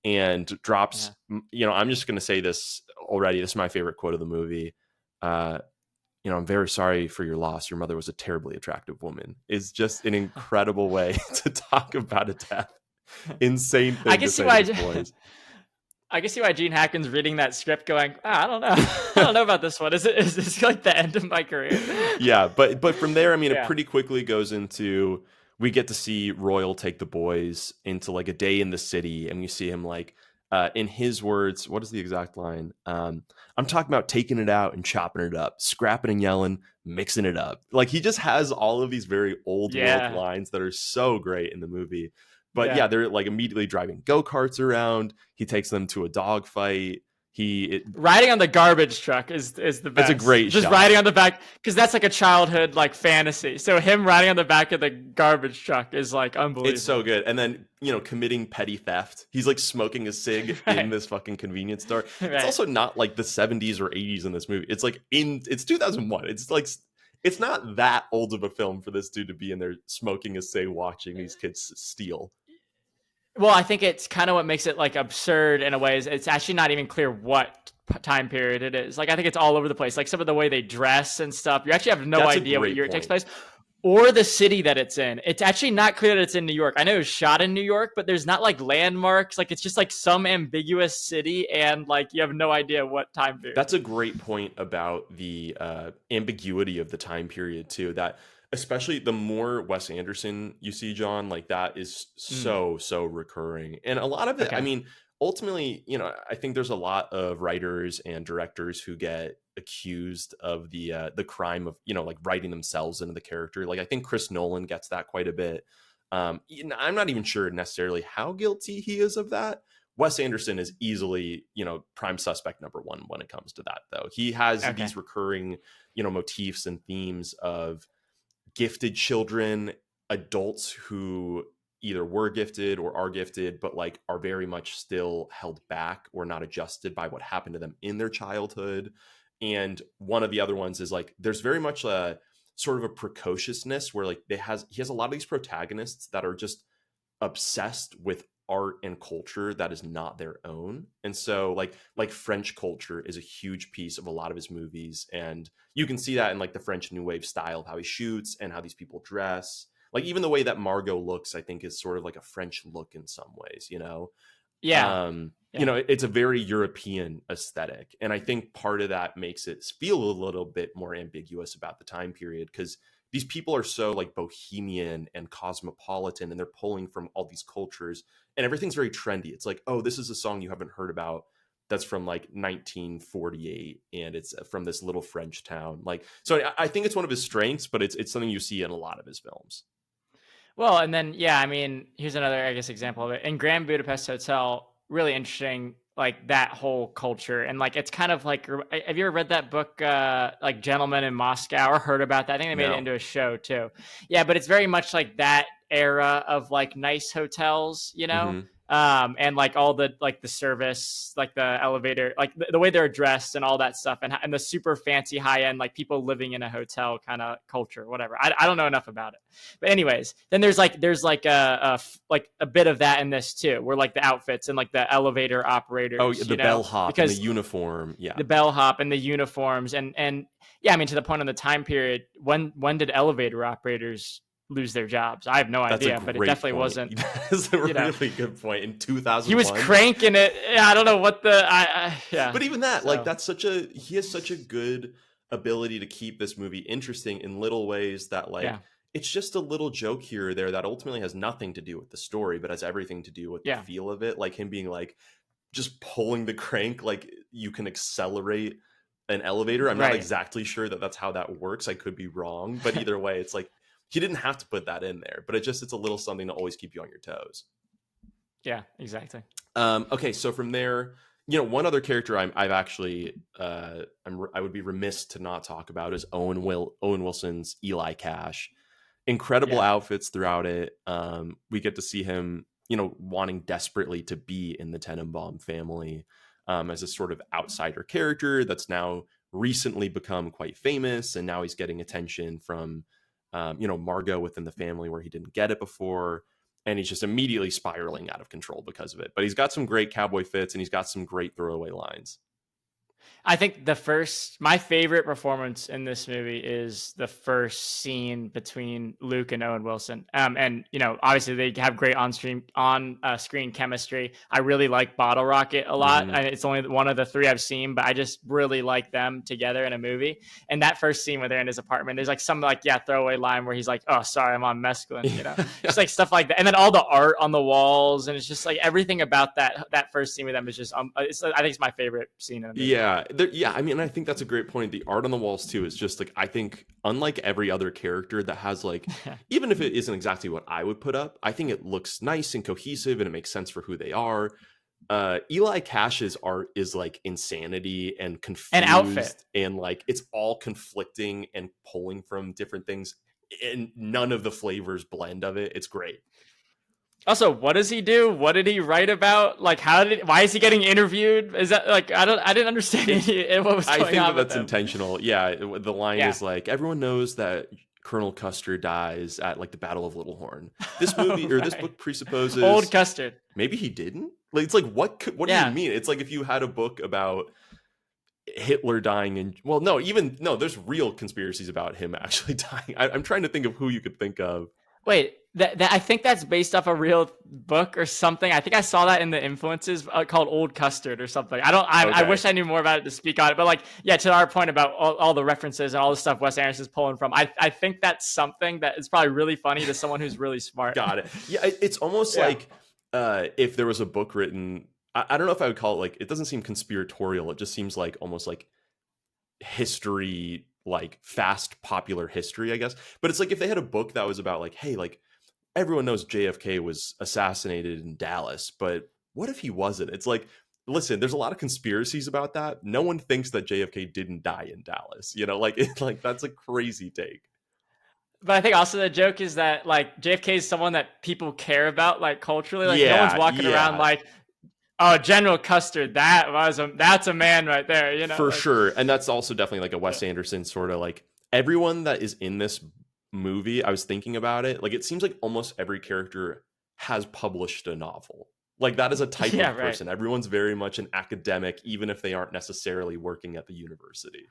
And drops, I'm just going to say this already. This is my favorite quote of the movie. I'm very sorry for your loss. Your mother was a terribly attractive woman. Is just an incredible way to talk about a death. Insane thing to say to boys. I can see why Gene Hackman's reading that script going, I don't know. I don't know about this one. Is this like the end of my career? Yeah, but from there, I mean, it pretty quickly goes into, we get to see Royal take the boys into like a day in the city, and we see him like, in his words, what is the exact line? I'm talking about taking it out and chopping it up, scrapping and yelling, mixing it up. Like he just has all of these very old world lines that are so great in the movie. But they're like immediately driving go-karts around. He takes them to a dog fight. Riding on the garbage truck is the best. It's a great just shot. Riding on the back, because that's like a childhood like fantasy. So him riding on the back of the garbage truck is like unbelievable. It's so good. And then committing petty theft. He's like smoking a cig in this fucking convenience store. It's also not like the 70s or 80s in this movie. It's like it's 2001. It's like it's not that old of a film for this dude to be in there smoking a cig, watching these kids steal. Well, I think it's kind of what makes it like absurd in a way is it's actually not even clear what time period it is. Like, I think it's all over the place. Like some of the way they dress and stuff, you actually have no idea what year it takes place or the city that it's in. It's actually not clear that it's in New York. I know it was shot in New York, but there's not like landmarks. Like it's just like some ambiguous city, and like you have no idea what time period. That's a great point about the ambiguity of the time period too. That especially the more Wes Anderson you see, John, like that is so recurring. And a lot of it, I mean, ultimately, I think there's a lot of writers and directors who get accused of the crime of, like writing themselves into the character. Like I think Chris Nolan gets that quite a bit. I'm not even sure necessarily how guilty he is of that. Wes Anderson is easily, prime suspect number one when it comes to that, though. He has these recurring, motifs and themes of gifted children, adults who either were gifted or are gifted, but like are very much still held back or not adjusted by what happened to them in their childhood. And one of the other ones is like, there's very much a sort of a precociousness where like he has a lot of these protagonists that are just obsessed with art and culture that is not their own. And so like French culture is a huge piece of a lot of his movies, and you can see that in like the French New Wave style of how he shoots and how these people dress. Like even the way that Margot looks, I think is sort of like a French look in some ways, it's a very European aesthetic. And I think part of that makes it feel a little bit more ambiguous about the time period, because these people are so like bohemian and cosmopolitan, and they're pulling from all these cultures, and everything's very trendy. It's like, oh, this is a song you haven't heard about that's from like 1948, and it's from this little French town. Like, so I think it's one of his strengths, but it's something you see in a lot of his films. Well, and then, I mean, here's another, I guess, example of it. In Grand Budapest Hotel, really interesting, like that whole culture. And like, it's kind of like, have you ever read that book, like Gentlemen in Moscow, or heard about that? I think they made it into a show too. Yeah, but it's very much like that era of like nice hotels, and like all the like the service, like the elevator, like the way they're dressed and all that stuff, and the super fancy high end, like people living in a hotel kind of culture, whatever. I don't know enough about it, but anyways, then there's like a bit of that in this too, where like the outfits and like the elevator operators, the bellhop and the uniform, the bellhop and the uniforms, and I mean, to the point on the time period, when did elevator operators lose their jobs? I have no idea, but it definitely wasn't. That's a really good point. In 2001, he was cranking it. I don't know what But even that, like, he has such a good ability to keep this movie interesting in little ways that, like, it's just a little joke here or there that ultimately has nothing to do with the story, but has everything to do with the feel of it. Like him being like just pulling the crank, like you can accelerate an elevator. I'm not exactly sure that that's how that works. I could be wrong, but either way, it's like he didn't have to put that in there, but it's a little something to always keep you on your toes. Yeah, exactly. Okay, so from there, one other character I've actually I would be remiss to not talk about is Owen Wilson's Eli Cash. Incredible outfits throughout it. We get to see him, wanting desperately to be in the Tenenbaum family, as a sort of outsider character that's now recently become quite famous, and now he's getting attention from, Margot within the family where he didn't get it before, and he's just immediately spiraling out of control because of it. But he's got some great cowboy fits, and he's got some great throwaway lines. I think my favorite performance in this movie is the first scene between Luke and Owen Wilson. And obviously they have great screen chemistry. I really like Bottle Rocket a lot. Mm-hmm. It's only one of the three I've seen, but I just really like them together in a movie. And that first scene where they're in his apartment, there's like some throwaway line where he's like, "Oh, sorry, I'm on mescaline," just like stuff like that. And then all the art on the walls, and it's just like everything about that first scene with them is just, I think it's my favorite scene in the movie. Yeah, I mean, I think that's a great point. The art on the walls too is just like, I think unlike every other character that has like, even if it isn't exactly what I would put up, I think it looks nice and cohesive and it makes sense for who they are. Eli Cash's art is like insanity and confused and outfit, and like it's all conflicting and pulling from different things, and none of the flavors blend of it. It's great. Also, what does he do? What did he write about? Like, why is he getting interviewed? Is that like, I didn't understand what was going on. I think that's intentional. Yeah. The line is like, everyone knows that Colonel Custer dies at like the Battle of Little Horn. This movie or this book presupposes Old Custard. Maybe he didn't. Like, it's like, what do you mean? It's like if you had a book about Hitler dying and there's real conspiracies about him actually dying. I'm trying to think of who you could think of. Wait, I think that's based off a real book or something. I think I saw that in the influences called Old Custard or something. I wish I knew more about it to speak on it. But like, to our point about all the references and all the stuff Wes Anderson's pulling from, I think that's something that is probably really funny to someone who's really smart. Got it. Yeah, it's almost like if there was a book written, I don't know if I would call it like, it doesn't seem conspiratorial. It just seems like almost like history, like fast popular history, I guess. But it's like if they had a book that was about like, hey, like everyone knows JFK was assassinated in Dallas, but what if he wasn't? It's like, listen, there's a lot of conspiracies about that. No one thinks that JFK didn't die in Dallas. Like that's a crazy take. But I think also the joke is that like JFK is someone that people care about, like culturally. Like no one's walking around like, oh, General Custer, that's a man right there, For sure. And that's also definitely like a Wes Anderson sort of like, everyone that is in this movie, I was thinking about it, like it seems like almost every character has published a novel. Like that is a type of person. Right. Everyone's very much an academic, even if they aren't necessarily working at the university.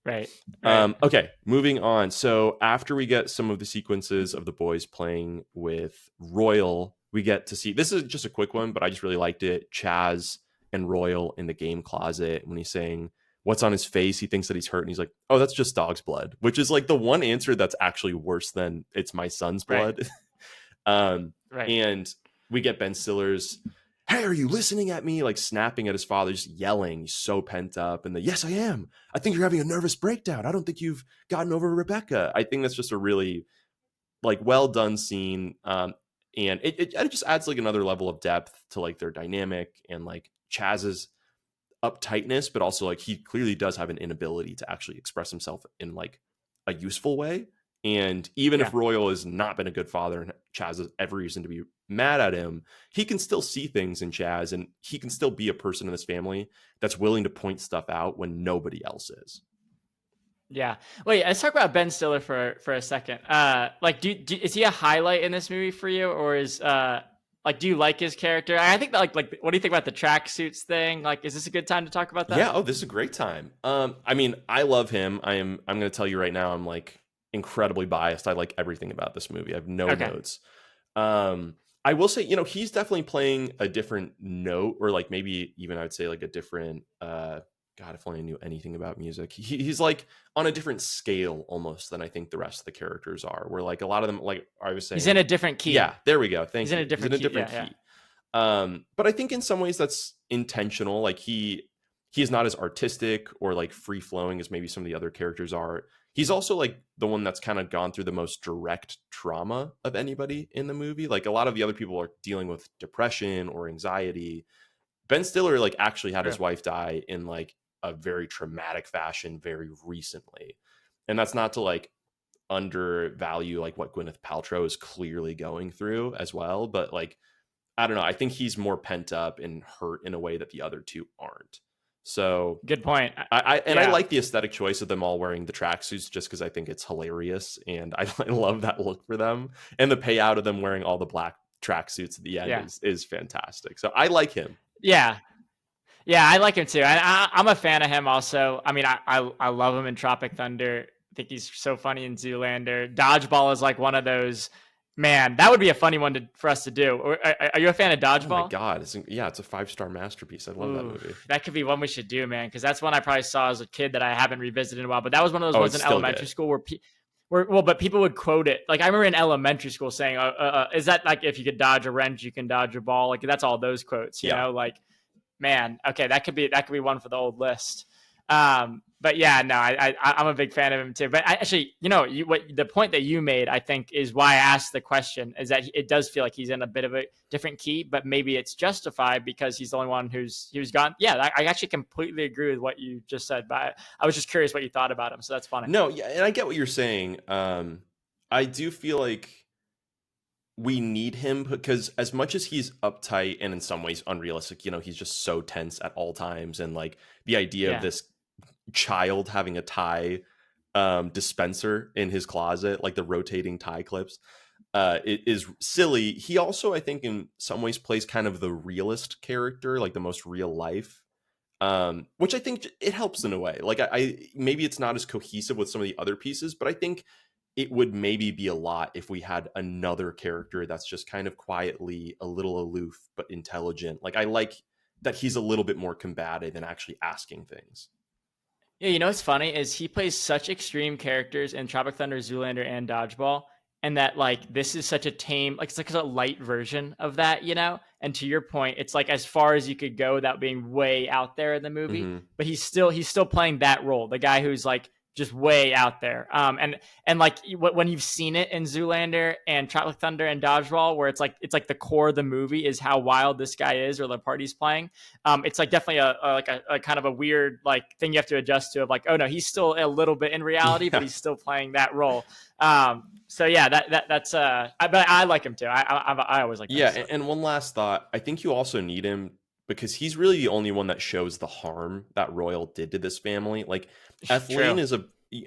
Right. Okay, moving on. So after we get some of the sequences of the boys playing with Royal, we get to see, this is just a quick one, but I just really liked it, Chaz and Royal in the game closet when he's saying what's on his face. He thinks that he's hurt and he's like, oh, that's just dog's blood, which is like the one answer that's actually worse than it's my son's blood. Right. And we get Ben Stiller's, hey, are you listening at me? Like snapping at his father, just yelling. He's so pent up. And yes, I am. I think you're having a nervous breakdown. I don't think you've gotten over Rebecca. I think that's just a really like well done scene. And it just adds like another level of depth to like their dynamic and like Chaz's uptightness, but also like he clearly does have an inability to actually express himself in like a useful way. And even if Royal has not been a good father and Chaz has every reason to be mad at him, he can still see things in Chaz and he can still be a person in this family that's willing to point stuff out when nobody else is. Yeah. Wait, let's talk about Ben Stiller for a second. Like, is he a highlight in this movie for you, or is like, do you like his character? I think that like, what do you think about the tracksuits thing? Like, is this a good time to talk about that? Yeah. Oh, this is a great time. I mean, I love him. I'm going to tell you right now, I'm like incredibly biased. I like everything about this movie. I have no notes. I will say, he's definitely playing a different note, or like maybe even I would say like a different God, if only I knew anything about music. He's like on a different scale almost than I think the rest of the characters are. Where like a lot of them, like I was He's in saying, a different key. yeah, there we go. He's Thank in you. a He's different in a key. different Yeah, key. But I think in some ways that's intentional. Like he is not as artistic or like free flowing as maybe some of the other characters are. He's also like the one that's kind of gone through the most direct trauma of anybody in the movie. Like a lot of the other people are dealing with depression or anxiety. Ben Stiller like actually had True. his wife die in like a very traumatic fashion very recently. And that's not to like undervalue like what Gwyneth Paltrow is clearly going through as well, but like I don't know, I think he's more pent up and hurt in a way that the other two aren't. So Good point. I like the aesthetic choice of them all wearing the tracksuits just because I think it's hilarious and I love that look for them. And the payout of them wearing all the black tracksuits at the end is fantastic. So I like him. Yeah. Yeah, I like him too. I'm a fan of him also. I mean, I love him in Tropic Thunder. I think he's so funny in Zoolander. Dodgeball is like one of those. Man, that would be a funny one for us to do. Are you a fan of Oh my Dodgeball? God. It's a 5-star masterpiece. I love that movie. That could be one we should do, man, because that's one I probably saw as a kid that I haven't revisited in a while. But that was one of those ones It's in still elementary good. school but people would quote it. Like I remember in elementary school saying, "Is that like if you could dodge a wrench, you can dodge a ball?" Like that's all those quotes, you know, like. Man, okay, that could be one for the old list. But yeah, no, I'm a big fan of him too. But actually, you know, the point that you made, I think, is why I asked the question. Is that it does feel like he's in a bit of a different key, but maybe it's justified because he's the only one who's gone. Yeah, I actually completely agree with what you just said. But I was just curious what you thought about him, so that's funny. No, yeah, and I get what you're saying. I do feel like we need him because as much as he's uptight and in some ways unrealistic, you know, he's just so tense at all times. And like the idea of this child having a tie dispenser in his closet, like the rotating tie clips, it is silly. He also, I think, in some ways plays kind of the realist character, like the most real life, which I think it helps in a way. Like I maybe it's not as cohesive with some of the other pieces, but I think it would maybe be a lot if we had another character that's just kind of quietly a little aloof but intelligent. Like I like that he's a little bit more combative and actually asking things. Yeah, you know what's funny is he plays such extreme characters in Tropic Thunder, Zoolander, and Dodgeball, and that like this is such a tame, like it's like a light version of that, you know. And to your point, it's like as far as you could go without being way out there in the movie, but he's still playing that role, the guy who's like just way out there. And like when you've seen it in Zoolander and Tropic Thunder and Dodgeball, where it's like the core of the movie is how wild this guy is or the part he's playing. It's like definitely a kind of a weird like thing you have to adjust to of like, oh no, he's still a little bit in reality, but he's still playing that role. So yeah, that's but I like him too. I always like. Yeah, and one last thought. I think you also need him because he's really the only one that shows the harm that Royal did to this family. Like Ethelene is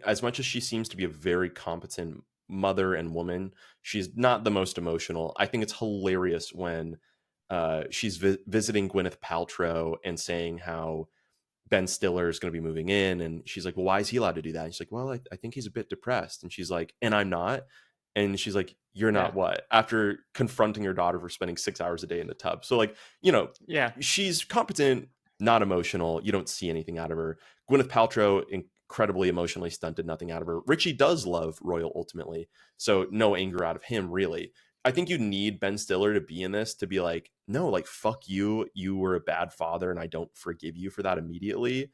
as much as she seems to be a very competent mother and woman, she's not the most emotional. I think it's hilarious when she's visiting Gwyneth Paltrow and saying how Ben Stiller is going to be moving in, and she's like, well, why is he allowed to do that? And she's like, well, I think he's a bit depressed. And she's like, and I'm not. And she's like, you're not what? After confronting her daughter for spending 6 hours a day in the tub. So like, you know, she's competent, not emotional. You don't see anything out of her. Gwyneth Paltrow, incredibly emotionally stunted, nothing out of her. Richie does love Royal ultimately, so no anger out of him really. I think you need Ben Stiller to be in this to be like, no, like fuck you, you were a bad father, and I don't forgive you for that immediately.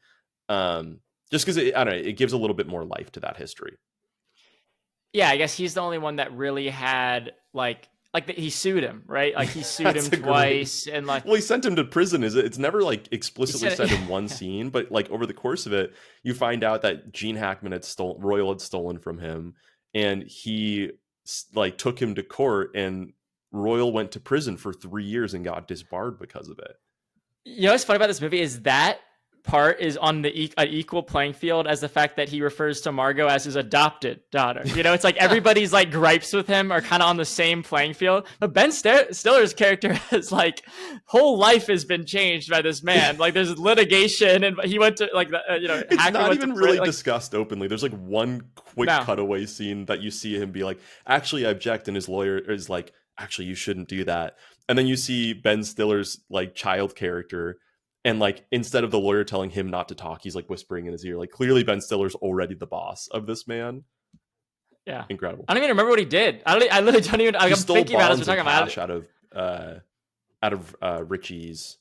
Just because I don't know, it gives a little bit more life to that history. Yeah, I guess he's the only one that really had like he sued him, right? Like he sued him twice, and like, well, he sent him to prison. It's never like explicitly said in one scene, but like over the course of it, you find out that Gene Hackman Royal had stolen from him, and he like took him to court, and Royal went to prison for 3 years and got disbarred because of it. You know what's funny about this movie is that part is on the equal playing field as the fact that he refers to Margot as his adopted daughter. You know, it's like everybody's like gripes with him are kind of on the same playing field. But Ben Stiller's character is like whole life has been changed by this man. Like there's litigation, and he went to like you know, it's not even really discussed openly. There's like one quick cutaway scene that you see him be like, actually I object, and his lawyer is like, actually you shouldn't do that. And then you see Ben Stiller's like child character, And like, instead of the lawyer telling him not to talk, he's like whispering in his ear. Like, clearly Ben Stiller's already the boss of this man. Yeah, incredible. I don't even remember what he did. I literally don't even. Like, he I'm stole thinking about it as bonds we're and talking about cash out of Richie's,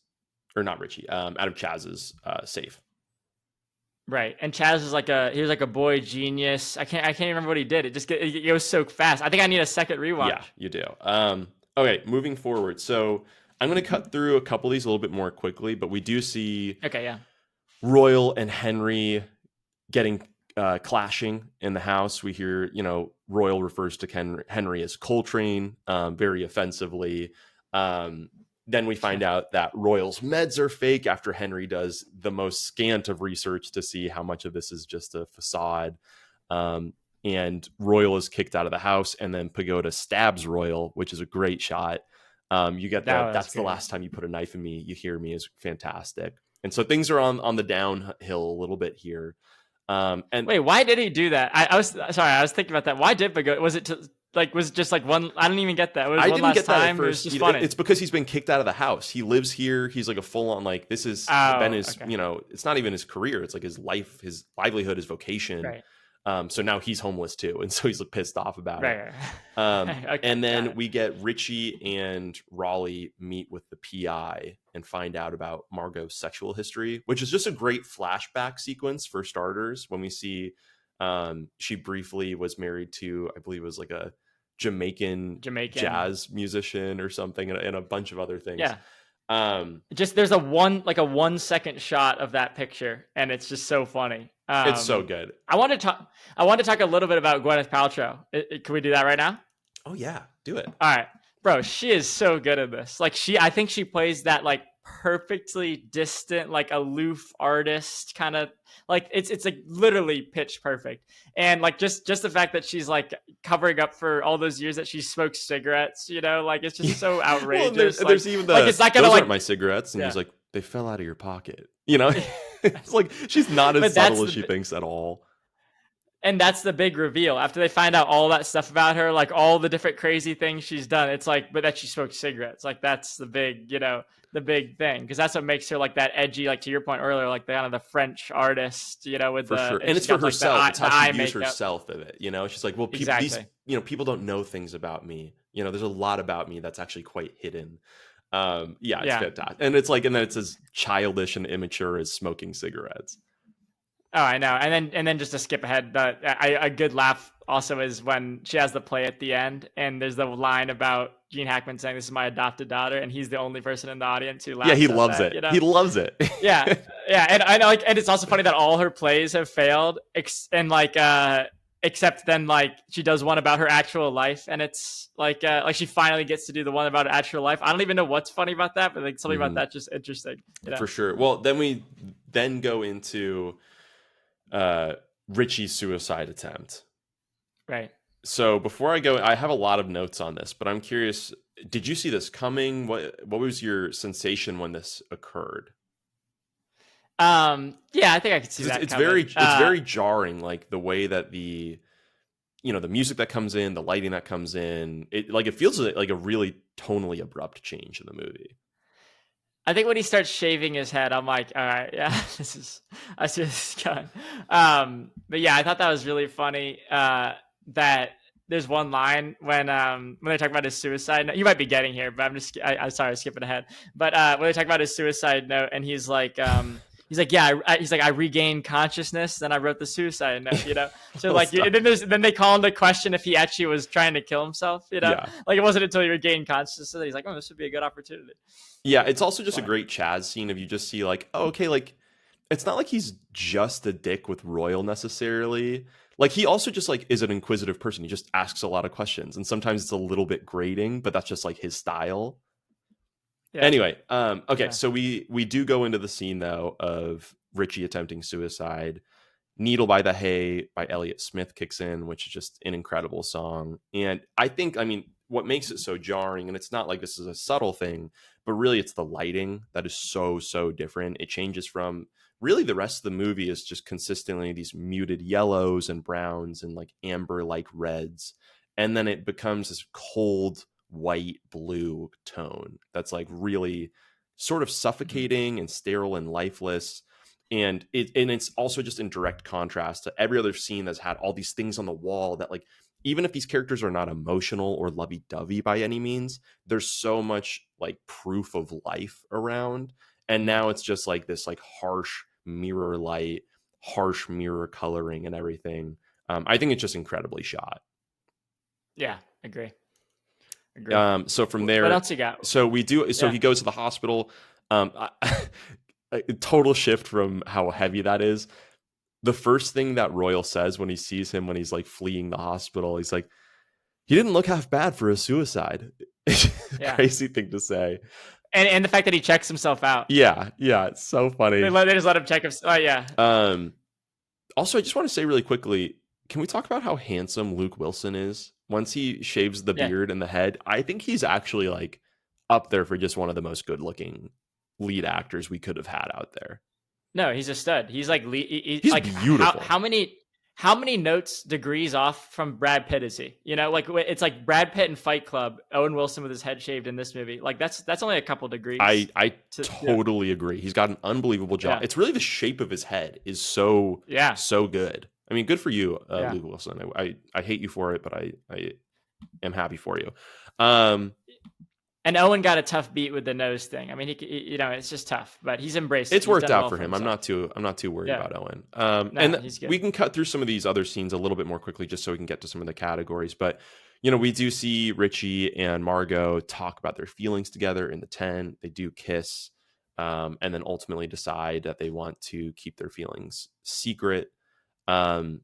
or not Richie, out of Chaz's safe. Right, and Chaz was he was like a boy genius. I can't remember what he did. It goes so fast. I think I need a second rewatch. Yeah, you do. Okay, moving forward. So I'm going to cut through a couple of these a little bit more quickly, but we do see Royal and Henry getting clashing in the house. We hear, Royal refers to Henry as Coltrane very offensively. Then we find out that Royal's meds are fake after Henry does the most scant of research to see how much of this is just a facade. And Royal is kicked out of the house, and then Pagoda stabs Royal, which is a great shot. You get that's great. The last time you put a knife in me, you hear me is fantastic. And so things are on the downhill a little bit here. And wait, why did he do that? I was sorry, I was thinking about that. Why did Pagoda? Was it was it just like one? I didn't even get that. I didn't get that at first. It's because he's been kicked out of the house. He lives here. He's like a full on, like, this is Ben is, it's not even his career. It's like his life, his livelihood, his vocation. Right. So now he's homeless too, and so he's like pissed off about it. Okay, and then we get Richie and Raleigh meet with the PI and find out about Margot's sexual history, which is just a great flashback sequence for starters. When we see she briefly was married to, I believe it was like a Jamaican jazz musician or something, and a bunch of other things. Yeah. Just there's a 1 second shot of that picture, and it's just so funny. It's so good. I want to talk a little bit about Gwyneth Paltrow. Can we do that right now? Oh yeah, do it. All right, bro. She is so good at this. Like, I think she plays that like perfectly distant, like aloof artist kind of. Like, it's like literally pitch perfect. And like just the fact that she's like covering up for all those years that she smoked cigarettes, like it's just so outrageous. Well, there's even it's not gonna, those aren't my cigarettes, and he's like, they fell out of your pocket. It's like she's not as subtle as she thinks at all. And that's the big reveal after they find out all that stuff about her, like all the different crazy things she's done. It's like, but that she smoked cigarettes. Like, that's the big, the big thing, because that's what makes her like that edgy, like to your point earlier, like kind of the French artist, with for sure. And it's for herself. Like it's how she views herself of it. She's like, well, people don't know things about me. There's a lot about me that's actually quite hidden. It's fantastic. And it's like, and then it's as childish and immature as smoking cigarettes. Oh, I know. And then just to skip ahead, a good laugh also is when she has the play at the end, and there's the line about Gene Hackman saying, "This is my adopted daughter," and he's the only person in the audience who laughs. Yeah, he loves it. He loves it. yeah, and I know, and it's also funny that all her plays have failed, except then like she does one about her actual life, and it's like she finally gets to do the one about her actual life. I don't even know what's funny about that, but like something about that just interesting. For sure. Well, then we go into Richie's suicide attempt. Right. So before I go, I have a lot of notes on this, but I'm curious, did you see this coming? What was your sensation when this occurred? Yeah, I think I could see that. It's very jarring, like the way that the music that comes in, the lighting that comes in, it feels like a really tonally abrupt change in the movie. I think when he starts shaving his head, I'm like, all right, yeah, I see this going. But yeah, I thought that was really funny. That there's one line when they talk about his suicide note. You might be getting here, but I'm sorry, skipping ahead. But when they talk about his suicide note, and he's like, I regained consciousness, then I wrote the suicide note, So like, then they call into question if he actually was trying to kill himself, Yeah. Like, it wasn't until he regained consciousness that he's like, oh, this would be a good opportunity. Yeah, it's also just a great Chaz scene of you just see like, oh, okay, like it's not like he's just a dick with Royal necessarily. Like, he also just like is an inquisitive person. He just asks a lot of questions, and sometimes it's a little bit grating, but that's just like his style. Yeah. Anyway, okay, so we do go into the scene though of Richie attempting suicide. Needle by the Hay by Elliott Smith kicks in, which is just an incredible song. And I mean, what makes it so jarring, and it's not like this is a subtle thing, but really it's the lighting that is so different. It changes from really the rest of the movie is just consistently these muted yellows and browns and like amber like reds, and then it becomes this cold white blue tone that's like really sort of suffocating and sterile and lifeless. And it's also just in direct contrast to every other scene that's had all these things on the wall that, like, even if these characters are not emotional or lovey-dovey by any means, there's so much like proof of life around. And now it's just like this like harsh mirror light, harsh mirror coloring and everything. I think it's just incredibly shot. Yeah, agree. So from there, what else you got? So we do. So he goes to the hospital. A total shift from how heavy that is. The first thing that Royal says when he sees him, when he's like fleeing the hospital, he's like, he didn't look half bad for a suicide. Crazy thing to say. And the fact that he checks himself out. Yeah, it's so funny. They just let him check himself. Oh yeah. Also, I just want to say really quickly, can we talk about how handsome Luke Wilson is? Once he shaves the beard and the head, I think he's actually like up there for just one of the most good-looking lead actors we could have had out there. No, he's a stud. He's like he's like beautiful. How many degrees off from Brad Pitt is he? You know, like it's like Brad Pitt in Fight Club, Owen Wilson with his head shaved in this movie. Like that's only a couple degrees. I totally agree. He's got an unbelievable job. It's really the shape of his head is so good. I mean, good for you, Luke Wilson. I hate you for it, but I am happy for you. And Owen got a tough beat with the nose thing. I mean, he you know, it's just tough, but he's embraced it. It's worked out for him. I'm not too worried about Owen. And we can cut through some of these other scenes a little bit more quickly just so we can get to some of the categories. But, you know, we do see Richie and Margot talk about their feelings together in the tent. They do kiss, and then ultimately decide that they want to keep their feelings secret. I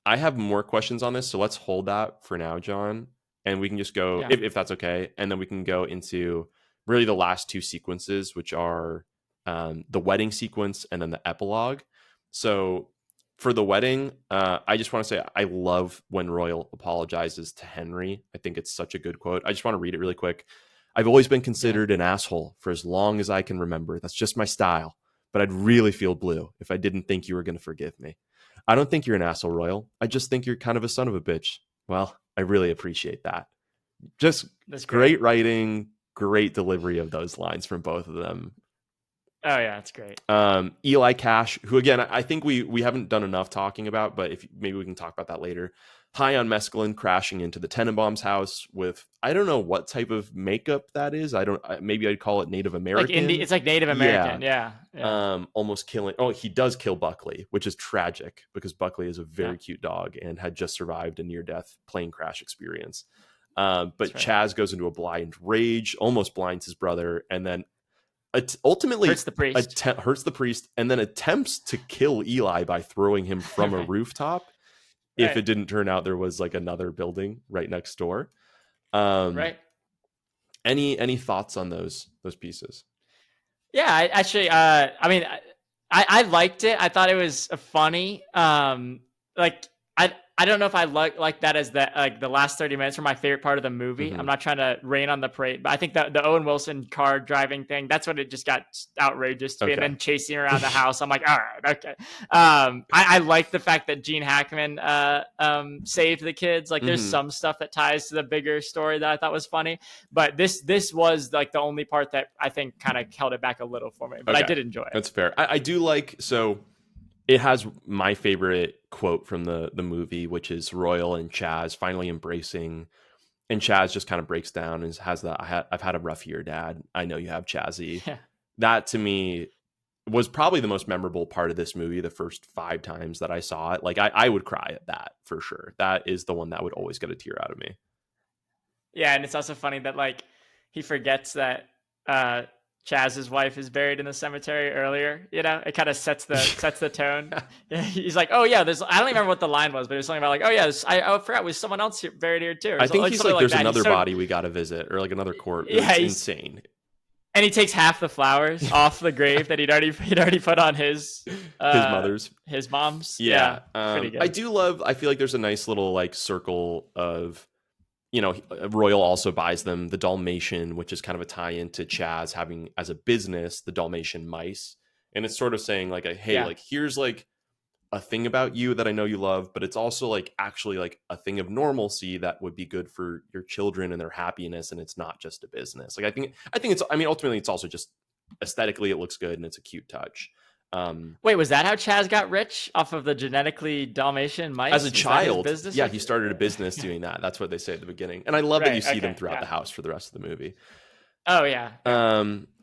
have more questions on this, so let's hold that for now, John. And we can just go, if that's okay. And then we can go into really the last two sequences, which are the wedding sequence and then the epilogue. So for the wedding, I just want to say I love when Royal apologizes to Henry. I think it's such a good quote. I just want to read it really quick. I've always been considered an asshole for as long as I can remember. That's just my style. But I'd really feel blue if I didn't think you were going to forgive me. I don't think you're an asshole, Royal. I just think you're kind of a son of a bitch. Well, I really appreciate that. Just great writing, great delivery of those lines from both of them. Oh yeah, that's great. Eli Cash, who again I think we haven't done enough talking about, but if maybe we can talk about that later. High on mescaline, crashing into the Tenenbaums' house with I don't know what type of makeup that is. Maybe I'd call it Native American. Like it's like Native American, yeah. Almost killing. Oh, he does kill Buckley, which is tragic because Buckley is a very cute dog and had just survived a near-death plane crash experience. But Chaz goes into a blind rage, almost blinds his brother, and then ultimately hurts the priest, and then attempts to kill Eli by throwing him from a rooftop. If it didn't turn out there was like another building right next door. Any thoughts on those pieces? Yeah, I mean, I liked it. I thought it was funny. Like I don't know if I like that as the last 30 minutes were my favorite part of the movie. Mm-hmm. I'm not trying to rain on the parade, but I think that the Owen Wilson car driving thing, that's when it just got outrageous to me. And then chasing around the house, I'm like, all right, okay. I like the fact that Gene Hackman saved the kids. Like there's some stuff that ties to the bigger story that I thought was funny, but this was like the only part that I think kind of held it back a little for me, but I did enjoy it. That's fair. I do like, so it has my favorite quote from the movie, which is Royal and Chaz finally embracing, and Chaz just kind of breaks down and has that I've had a rough year, Dad. I know you have, Chazzy. Yeah. That to me was probably the most memorable part of this movie. The first 5 times that I saw it, like I would cry at that for sure. That is the one that would always get a tear out of me. Yeah, and it's also funny that like he forgets that Chaz's wife is buried in the cemetery earlier. You know, it kind of sets the tone. He's like, oh yeah, I don't even remember what the line was, but it was something about like, oh yeah, I forgot was someone else buried here too. I think he's like there's another body we got to visit, or like another court. It's insane. And he takes half the flowers off the grave that he'd already put on his mom's. Yeah. Pretty good. I feel like there's a nice little like circle of, you know, Royal also buys them the Dalmatian, which is kind of a tie-in to Chaz having as a business the Dalmatian mice, and it's sort of saying like, hey, like here's like a thing about you that I know you love, but it's also like actually like a thing of normalcy that would be good for your children and their happiness, and it's not just a business. Like I think it's ultimately it's also just aesthetically it looks good and it's a cute touch. Wait, was that how Chaz got rich, off of the genetically Dalmatian mice? As a child, yeah, Like, he started a business doing that. That's what they say at the beginning. And I love that you see them throughout the house for the rest of the movie. Oh, yeah.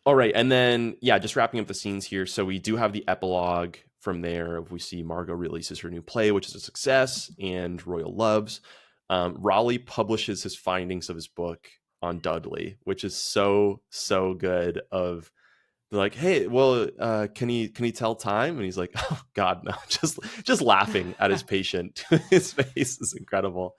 All right. And then, yeah, just wrapping up the scenes here. So we do have the epilogue from there. We see Margot releases her new play, which is a success, and Royal loves. Raleigh publishes his findings of his book on Dudley, which is so good. Of like, hey, well, can he tell time? And he's like, oh God, no, just laughing at his patient. His face is incredible.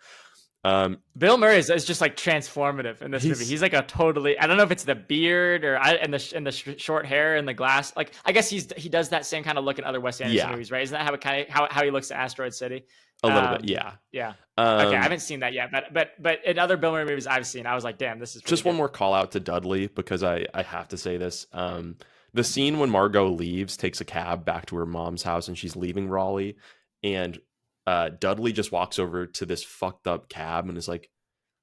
Bill Murray is just like transformative in this movie. He's like a totally, I don't know if it's the beard and the short hair and the glass. Like, I guess he does that same kind of look in other Wes Anderson movies, right? Isn't that how it kind of how he looks to Asteroid City? A little bit, yeah. Okay, I haven't seen that yet, but in other Bill Murray movies I've seen, I was like, damn, this is just good. One more call out to Dudley, because I have to say this. The scene when Margot leaves, takes a cab back to her mom's house, and she's leaving Raleigh, and Dudley just walks over to this fucked up cab and is like,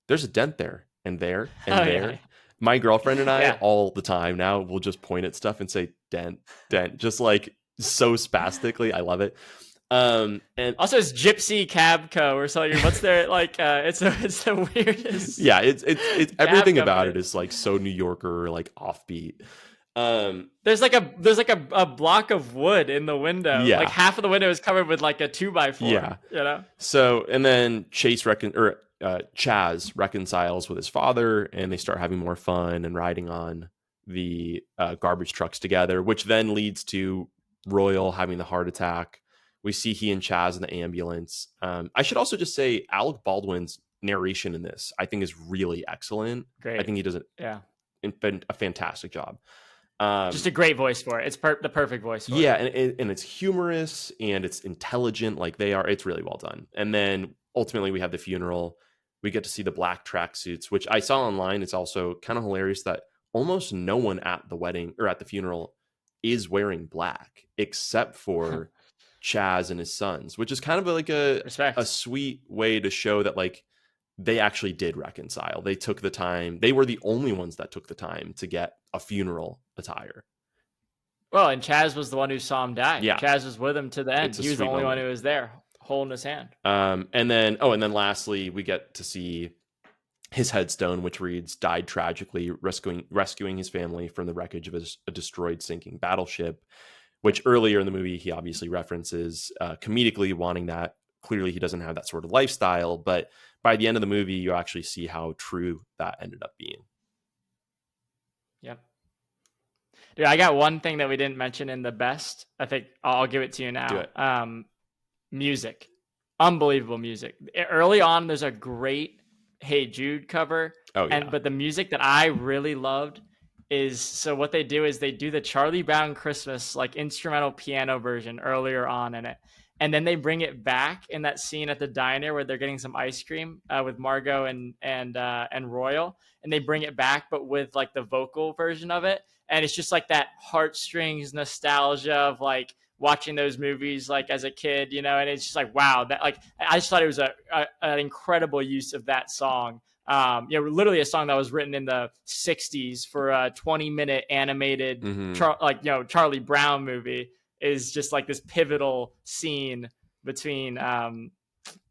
there's a dent there and there and there. Yeah. My girlfriend and I all the time now will just point at stuff and say dent, just like so spastically. I love it. And also it's Gypsy Cab Co. or something. What's their like? It's the weirdest. Yeah, it's everything about it is like so New Yorker, like offbeat. There's like a block of wood in the window. Yeah, like half of the window is covered with like a 2x4. Yeah, you know. So and then Chaz reconciles with his father, and they start having more fun and riding on the garbage trucks together, which then leads to Royal having the heart attack. We see he and Chaz in the ambulance. I should also just say Alec Baldwin's narration in this, I think, is really excellent. Great. I think he does a fantastic job. Just a great voice for it. It's the perfect voice for it. Yeah, and it's humorous and it's intelligent like they are. It's really well done. And then ultimately we have the funeral. We get to see the black tracksuits, which I saw online. It's also kind of hilarious that almost no one at the wedding or at the funeral is wearing black except for Chaz and his sons, which is kind of like a sweet way to show that like they actually did reconcile. They took the time. They were the only ones that took the time to get a funeral attire. Well, and Chaz was the one who saw him die. Yeah. Chaz was with him to the end. He was the only one who was there holding his hand. And then lastly, we get to see his headstone, which reads, died tragically, rescuing his family from the wreckage of a destroyed sinking battleship, which earlier in the movie, he obviously references comedically wanting that. Clearly, he doesn't have that sort of lifestyle, but by the end of the movie, you actually see how true that ended up being. Yep. Dude, I got one thing that we didn't mention in the best. I think I'll give it to you now. Do it. Music. Unbelievable music. Early on, there's a great Hey Jude cover. Oh, yeah. But the music that I really loved is, so what they do is they do the Charlie Brown Christmas like instrumental piano version earlier on in it. And then they bring it back in that scene at the diner where they're getting some ice cream with Margot and Royal, and they bring it back, but with like the vocal version of it, and it's just like that heartstrings nostalgia of like watching those movies like as a kid, you know. And it's just like, wow, that like I just thought it was an incredible use of that song. Literally a song that was written in the 60s for a 20-minute animated Charlie Brown movie. Is just like this pivotal scene between Gwyneth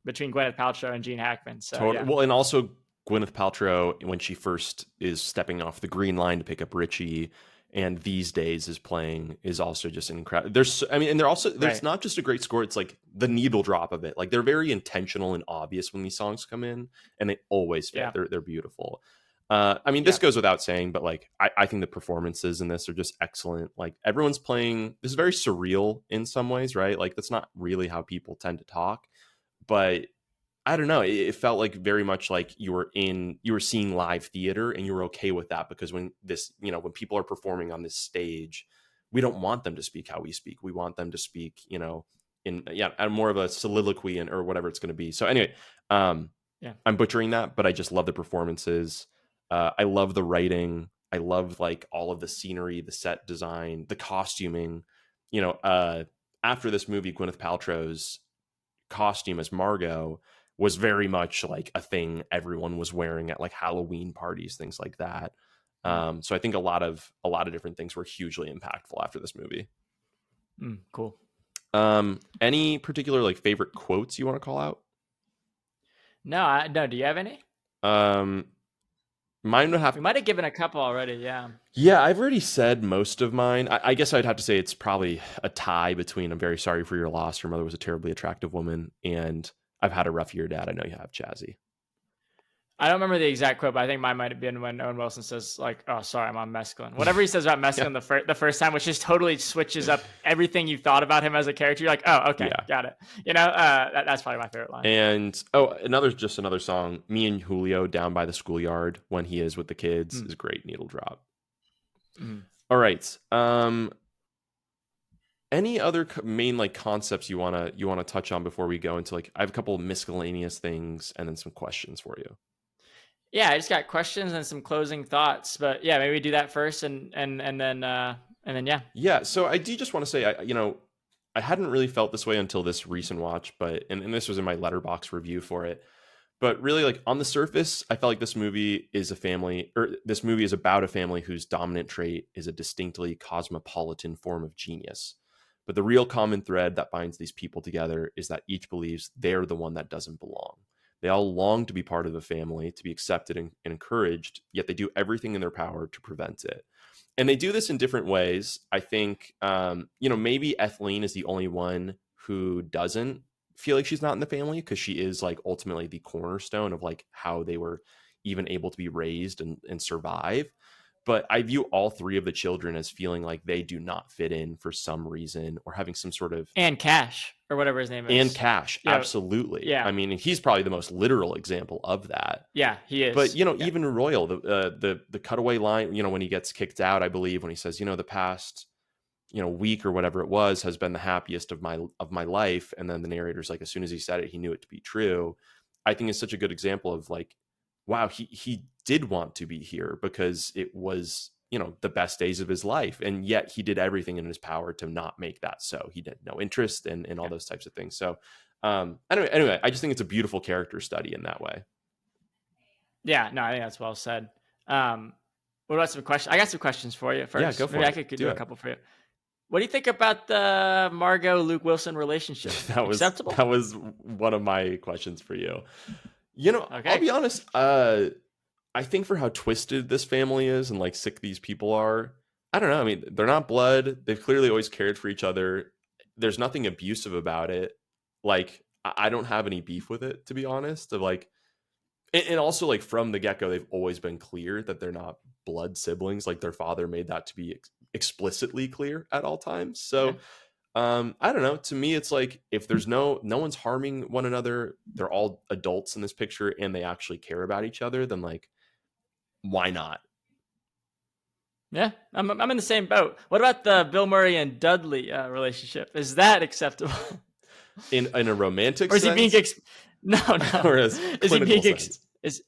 Paltrow and Gene Hackman. So totally. Well, and also Gwyneth Paltrow, when she first is stepping off the green line to pick up Richie, and These Days is playing, is also just incredible. There's not just a great score, it's like the needle drop of it. Like they're very intentional and obvious when these songs come in, and they always fit. Yeah. They're beautiful. This goes without saying, but like I think the performances in this are just excellent. Like everyone's playing, this is very surreal in some ways, right? Like that's not really how people tend to talk, but I don't know. It felt like very much like you were seeing live theater, and you were okay with that, because when people are performing on this stage, we don't want them to speak how we speak. We want them to speak, in more of a soliloquy or whatever it's going to be. So anyway, I'm butchering that, but I just love the performances. I love the writing. I love like all of the scenery, the set design, the costuming. After this movie, Gwyneth Paltrow's costume as Margot was very much like a thing everyone was wearing at like Halloween parties, things like that. So I think a lot of different things were hugely impactful after this movie. Cool. Any particular like favorite quotes you want to call out? No. Do you have any? Mine would have. We might have given a couple already. Yeah. Yeah, I've already said most of mine. I guess I'd have to say it's probably a tie between "I'm very sorry for your loss. Your mother was a terribly attractive woman," and "I've had a rough year, Dad. I know you have, Chazzy." I don't remember the exact quote, but I think mine might have been when Owen Wilson says, like, "Oh, sorry, I'm on mescaline." Whatever he says about mescaline the first time, which just totally switches up everything you thought about him as a character. You're like, "Oh, okay, got it." That's probably my favorite line. And another song, "Me and Julio Down by the Schoolyard," when he is with the kids, is great. Needle drop. All right. Any other main like concepts you wanna touch on before we go into like I have a couple of miscellaneous things and then some questions for you. Yeah, I just got questions and some closing thoughts, but yeah, maybe we do that first and then yeah. Yeah, so I do just want to say I hadn't really felt this way until this recent watch, but and this was in my Letterboxd review for it. But really, like on the surface, I felt like this movie is about a family whose dominant trait is a distinctly cosmopolitan form of genius. But the real common thread that binds these people together is that each believes they're the one that doesn't belong. They all long to be part of the family, to be accepted and encouraged, yet they do everything in their power to prevent it. And they do this in different ways. I think, maybe Etheline is the only one who doesn't feel like she's not in the family because she is like ultimately the cornerstone of like how they were even able to be raised and survive. But I view all three of the children as feeling like they do not fit in for some reason or having some sort of and Cash or whatever his name is. And Cash, absolutely. Yeah. I mean, he's probably the most literal example of that. Yeah, he is. But even Royal, the cutaway line, when he gets kicked out, I believe when he says, the past week or whatever it was has been the happiest of my life, and then the narrator's like, as soon as he said it, he knew it to be true. I think it's such a good example of like, wow, he did want to be here because it was the best days of his life, and yet he did everything in his power to not make that so. He had no interest in all those types of things. So anyway, I just think it's a beautiful character study in that way. Yeah, no, I think that's well said. What about some questions? I got some questions for you first. Yeah, go for it. Maybe I could do a couple for you. What do you think about the Margot Luke Wilson relationship? Acceptable? That was one of my questions for you. Okay. I'll be honest. I think for how twisted this family is and like sick these people are, I don't know. I mean, they're not blood. They've clearly always cared for each other. There's nothing abusive about it. Like, I don't have any beef with it, to be honest. Of like, and also like from the get-go, they've always been clear that they're not blood siblings. Like their father made that to be explicitly clear at all times. So I don't know. To me, it's like if there's no one's harming one another, they're all adults in this picture and they actually care about each other, then like, why not? Yeah, I'm in the same boat. What about the Bill Murray and Dudley relationship? Is that acceptable? In a romantic or is sense? He being no. Or is he being is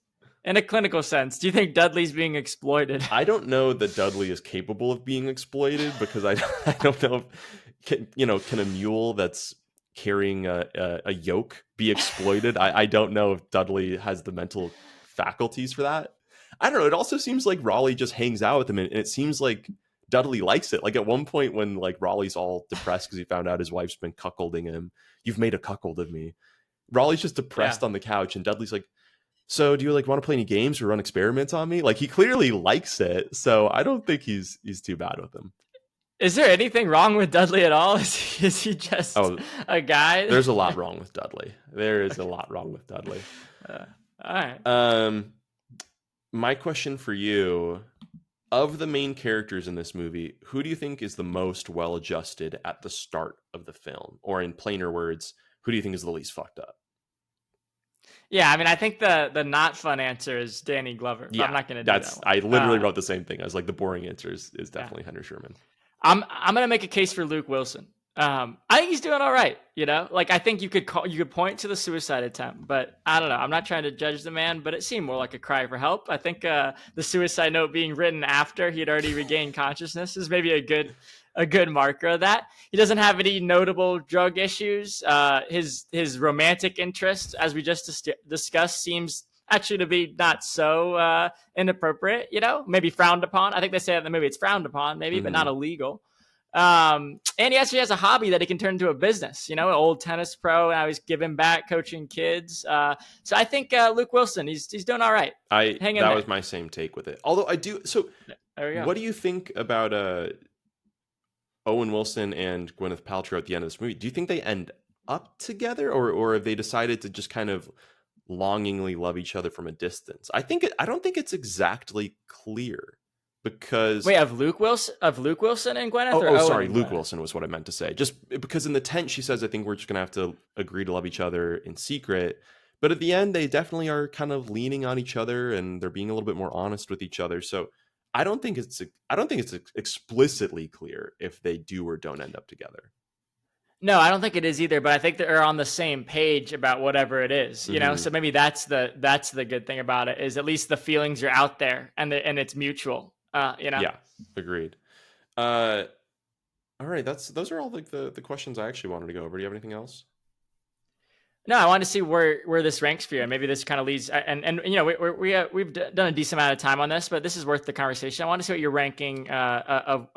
in a clinical sense? Do you think Dudley's being exploited? I don't know that Dudley is capable of being exploited because I don't know if, can a mule that's carrying a yoke be exploited? I don't know if Dudley has the mental faculties for that. I don't know. It also seems like Raleigh just hangs out with him, and it seems like Dudley likes it. Like at one point when like Raleigh's all depressed because he found out his wife's been cuckolding him. You've made a cuckold of me. Raleigh's just depressed on the couch, and Dudley's like, so do you like want to play any games or run experiments on me? Like he clearly likes it. So I don't think he's too bad with him. Is there anything wrong with Dudley at all? Is he just a guy? There's a lot wrong with Dudley. There is a lot wrong with Dudley. All right. My question for you, of the main characters in this movie, who do you think is the most well-adjusted at the start of the film? Or in plainer words, who do you think is the least fucked up? Yeah, I mean, I think the not fun answer is Danny Glover. Yeah, I'm not going to do that one. I literally wrote the same thing. I was like, the boring answer is definitely Henry Sherman. I'm going to make a case for Luke Wilson. I think he's doing all right. Like I think you could point to the suicide attempt, but I don't know. I'm not trying to judge the man, but it seemed more like a cry for help. I think the suicide note being written after he had already regained consciousness is maybe a good marker of that. He doesn't have any notable drug issues. His romantic interest, as we just discussed, seems actually to be not so inappropriate, maybe frowned upon. I think they say in the movie it's frowned upon, maybe, but not illegal. And he actually has a hobby that he can turn into a business, an old tennis pro. And I was giving back coaching kids. So I think Luke Wilson, he's doing all right. Hang in that there. was my same take with it. Although I do. So what do you think about Owen Wilson and Gwyneth Paltrow at the end of this movie? Do you think they end up together, or have they decided to just kind of longingly love each other from a distance? I don't think it's exactly clear, because of Luke Wilson and Gwyneth. Sorry, Luke Wilson was what I meant to say. Just because in the tent she says, I think we're just gonna have to agree to love each other in secret, but at the end they definitely are kind of leaning on each other and they're being a little bit more honest with each other. So I don't think it's explicitly clear if they do or don't end up together. No, I don't think it is either, but I think they're on the same page about whatever it is, So maybe that's the good thing about it, is at least the feelings are out there and it's mutual, Yeah, agreed. All right, those are all the questions I actually wanted to go over. Do you have anything else? No, I wanted to see where this ranks for you. Maybe this kind of leads, and we've done a decent amount of time on this, but this is worth the conversation. I want to see what your ranking of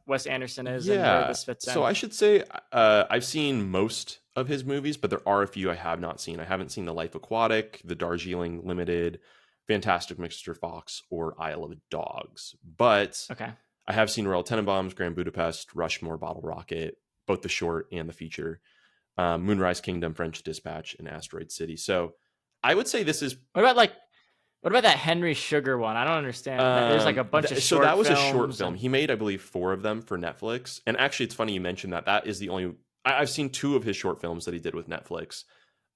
Wes Anderson is and where this fits in. So I should say I've seen most of his movies, but there are a few I have not seen. I haven't seen The Life Aquatic, The Darjeeling Limited, Fantastic Mr. Fox, or Isle of Dogs. But okay, I have seen Royal Tenenbaums, Grand Budapest, Rushmore, Bottle Rocket, both the short and the feature. Moonrise Kingdom, French Dispatch, and Asteroid City. So I would say this is. What about that Henry Sugar one? I don't understand. There's like a bunch of short. So that was a short film. He made, I believe, 4 of them for Netflix. And actually, it's funny you mentioned that. That is the only. I've seen 2 of his short films that he did with Netflix.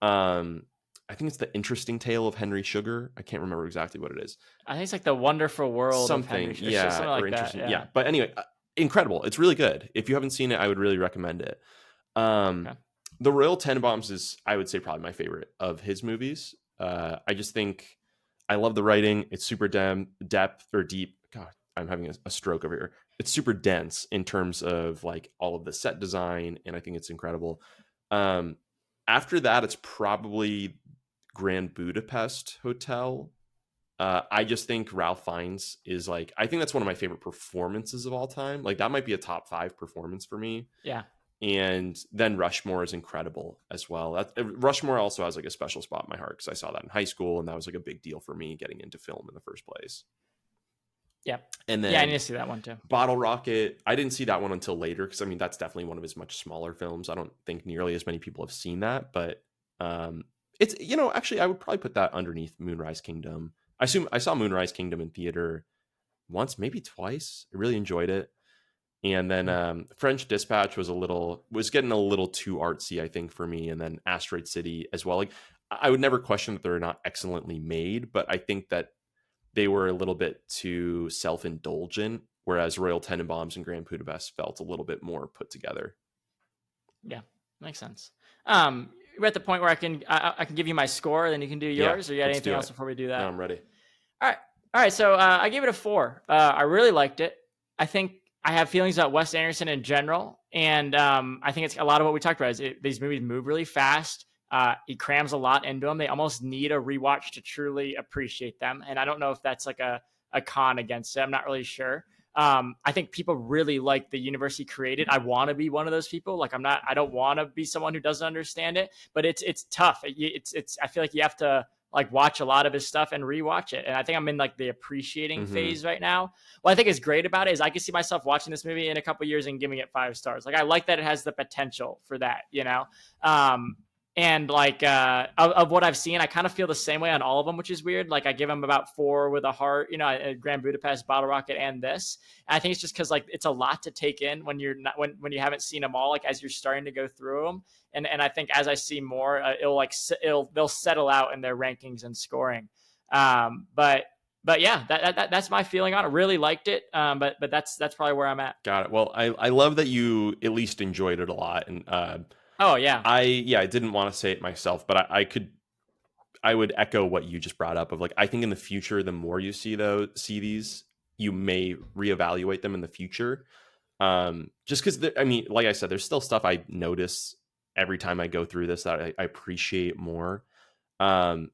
I think it's The Interesting Tale of Henry Sugar. I can't remember exactly what it is. I think it's like The Wonderful World of Henry Sugar. Yeah, something like interesting. That, yeah. But anyway, incredible. It's really good. If you haven't seen it, I would really recommend it. Okay. The Royal Tenenbaums is, I would say, probably my favorite of his movies. I just think I love the writing. It's super deep. God, I'm having a stroke over here. It's super dense in terms of like all of the set design, and I think it's incredible. After that, it's probably Grand Budapest Hotel. I just think Ralph Fiennes is like, I think that's one of my favorite performances of all time. Like that might be a top 5 performance for me. Yeah. And then Rushmore is incredible as well. Rushmore also has like a special spot in my heart because I saw that in high school, and that was like a big deal for me getting into film in the first place. Yeah. And then I need to see that one too. Bottle Rocket, I didn't see that one until later because I mean that's definitely one of his much smaller films. I don't think nearly as many people have seen that, but it's actually I would probably put that underneath Moonrise Kingdom. I saw Moonrise Kingdom in theater once, maybe twice. I really enjoyed it. And then French Dispatch was getting a little too artsy, I think, for me. And then Asteroid City as well. Like I would never question that they're not excellently made, but I think that they were a little bit too self-indulgent, whereas Royal Tenenbaums and Grand Budapest felt a little bit more put together. Yeah, makes sense. We're at the point where I can give you my score, then you can do yours. Or you got anything else before we do that? No, I'm ready. All right. So I gave it a 4. I really liked it. I think I have feelings about Wes Anderson in general, and I think it's a lot of what we talked about. These movies move really fast. He crams a lot into them. They almost need a rewatch to truly appreciate them, and I don't know if that's like a con against it. I'm not really sure. I think people really like the universe he created. I want to be one of those people. Like I don't want to be someone who doesn't understand it, but it's tough. I feel like you have to like watch a lot of his stuff and rewatch it. And I think I'm in like the appreciating phase right now. What I think is great about it is I can see myself watching this movie in a couple years and giving it 5 stars. Like I like that it has the potential for that, and like of what I've seen, I kind of feel the same way on all of them, which is weird. Like I give them about 4 with a heart, Grand Budapest, Bottle Rocket, and this. And I think it's just because like it's a lot to take in when you're not when you haven't seen them all. Like as you're starting to go through them, and I think as I see more, they'll settle out in their rankings and scoring. But yeah, that's my feeling on it. Really liked it. But that's probably where I'm at. Got it. Well, I love that you at least enjoyed it a lot, and oh yeah. I didn't want to say it myself, but I would echo what you just brought up of like, I think in the future, the more you see these, you may reevaluate them in the future. Just because I mean, like I said, there's still stuff I notice every time I go through this that I appreciate more. And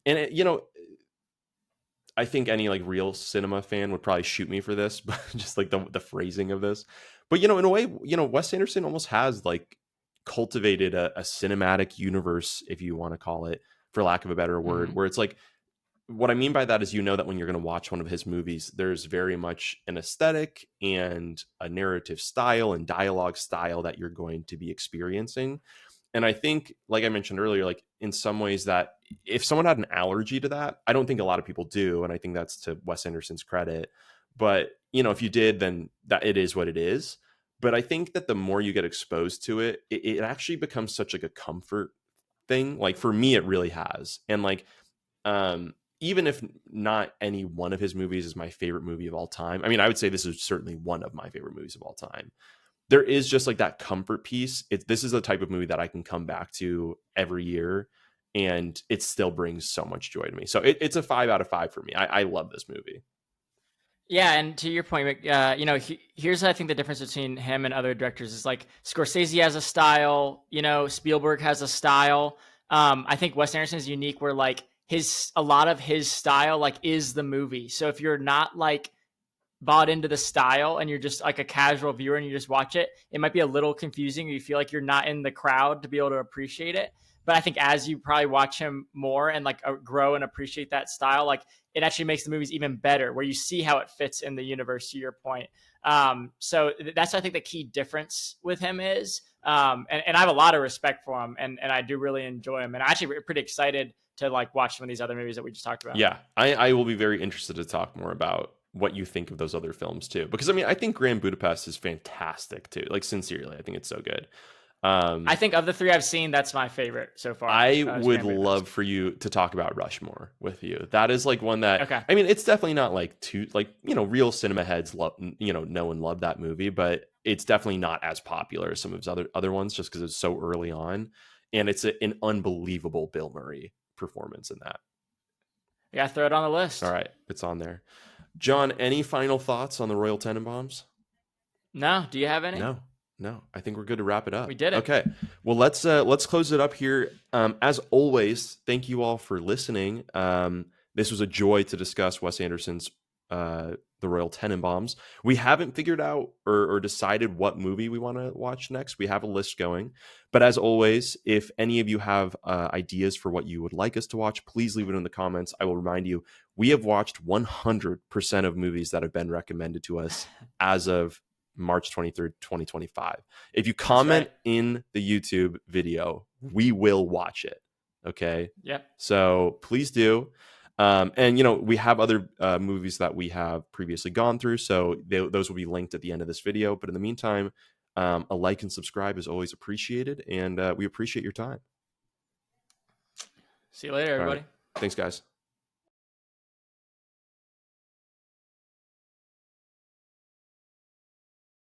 I think any like real cinema fan would probably shoot me for this, but just like the phrasing of this. But in a way, Wes Anderson almost has like cultivated a cinematic universe, if you want to call it, for lack of a better word, where it's like, what I mean by that is, that when you're going to watch one of his movies, there's very much an aesthetic and a narrative style and dialogue style that you're going to be experiencing. And I think, like I mentioned earlier, like in some ways that if someone had an allergy to that, I don't think a lot of people do. And I think that's to Wes Anderson's credit. But, if you did, then that it is what it is. But I think that the more you get exposed to it, it actually becomes such like a comfort thing. Like for me, it really has. And like, even if not any one of his movies is my favorite movie of all time, I mean, I would say this is certainly one of my favorite movies of all time. There is just like that comfort piece. This is the type of movie that I can come back to every year, and it still brings so much joy to me. So it's a 5 out of 5 for me. I love this movie. Yeah, and to your point, here's I think the difference between him and other directors is like Scorsese has a style, Spielberg has a style. I think Wes Anderson is unique where like a lot of his style like is the movie. So if you're not like bought into the style and you're just like a casual viewer and you just watch it, it might be a little confusing. You feel like you're not in the crowd to be able to appreciate it. But I think as you probably watch him more and like grow and appreciate that style, like it actually makes the movies even better where you see how it fits in the universe, to your point. So that's, I think, the key difference with him is, and I have a lot of respect for him and I do really enjoy him. And I'm actually pretty excited to like watch some of these other movies that we just talked about. Yeah, I will be very interested to talk more about what you think of those other films too. Because I mean, I think Grand Budapest is fantastic too. Like sincerely, I think it's so good. I think of the three I've seen, that's my favorite so far. I would love for you to talk about Rushmore with you. That is like one that, okay. I mean, it's definitely not like real cinema heads love, know and love that movie, but it's definitely not as popular as some of his other ones just because it's so early on. And it's an unbelievable Bill Murray performance in that. Yeah, throw it on the list. All right, it's on there. John, any final thoughts on the Royal Tenenbaums? No. Do you have any? No, I think we're good to wrap it up. We did it. Okay. Well, let's close it up here. As always, thank you all for listening. This was a joy to discuss Wes Anderson's The Royal Tenenbaums. We haven't figured out or decided what movie we want to watch next. We have a list going. But as always, if any of you have ideas for what you would like us to watch, please leave it in the comments. I will remind you, we have watched 100% of movies that have been recommended to us as of March 23rd, 2025. If you comment in the YouTube video, we will watch it. Okay. Yep. So please do. And, we have other movies that we have previously gone through. So those will be linked at the end of this video. But in the meantime, a like and subscribe is always appreciated. And we appreciate your time. See you later, everybody. Right. Thanks, guys.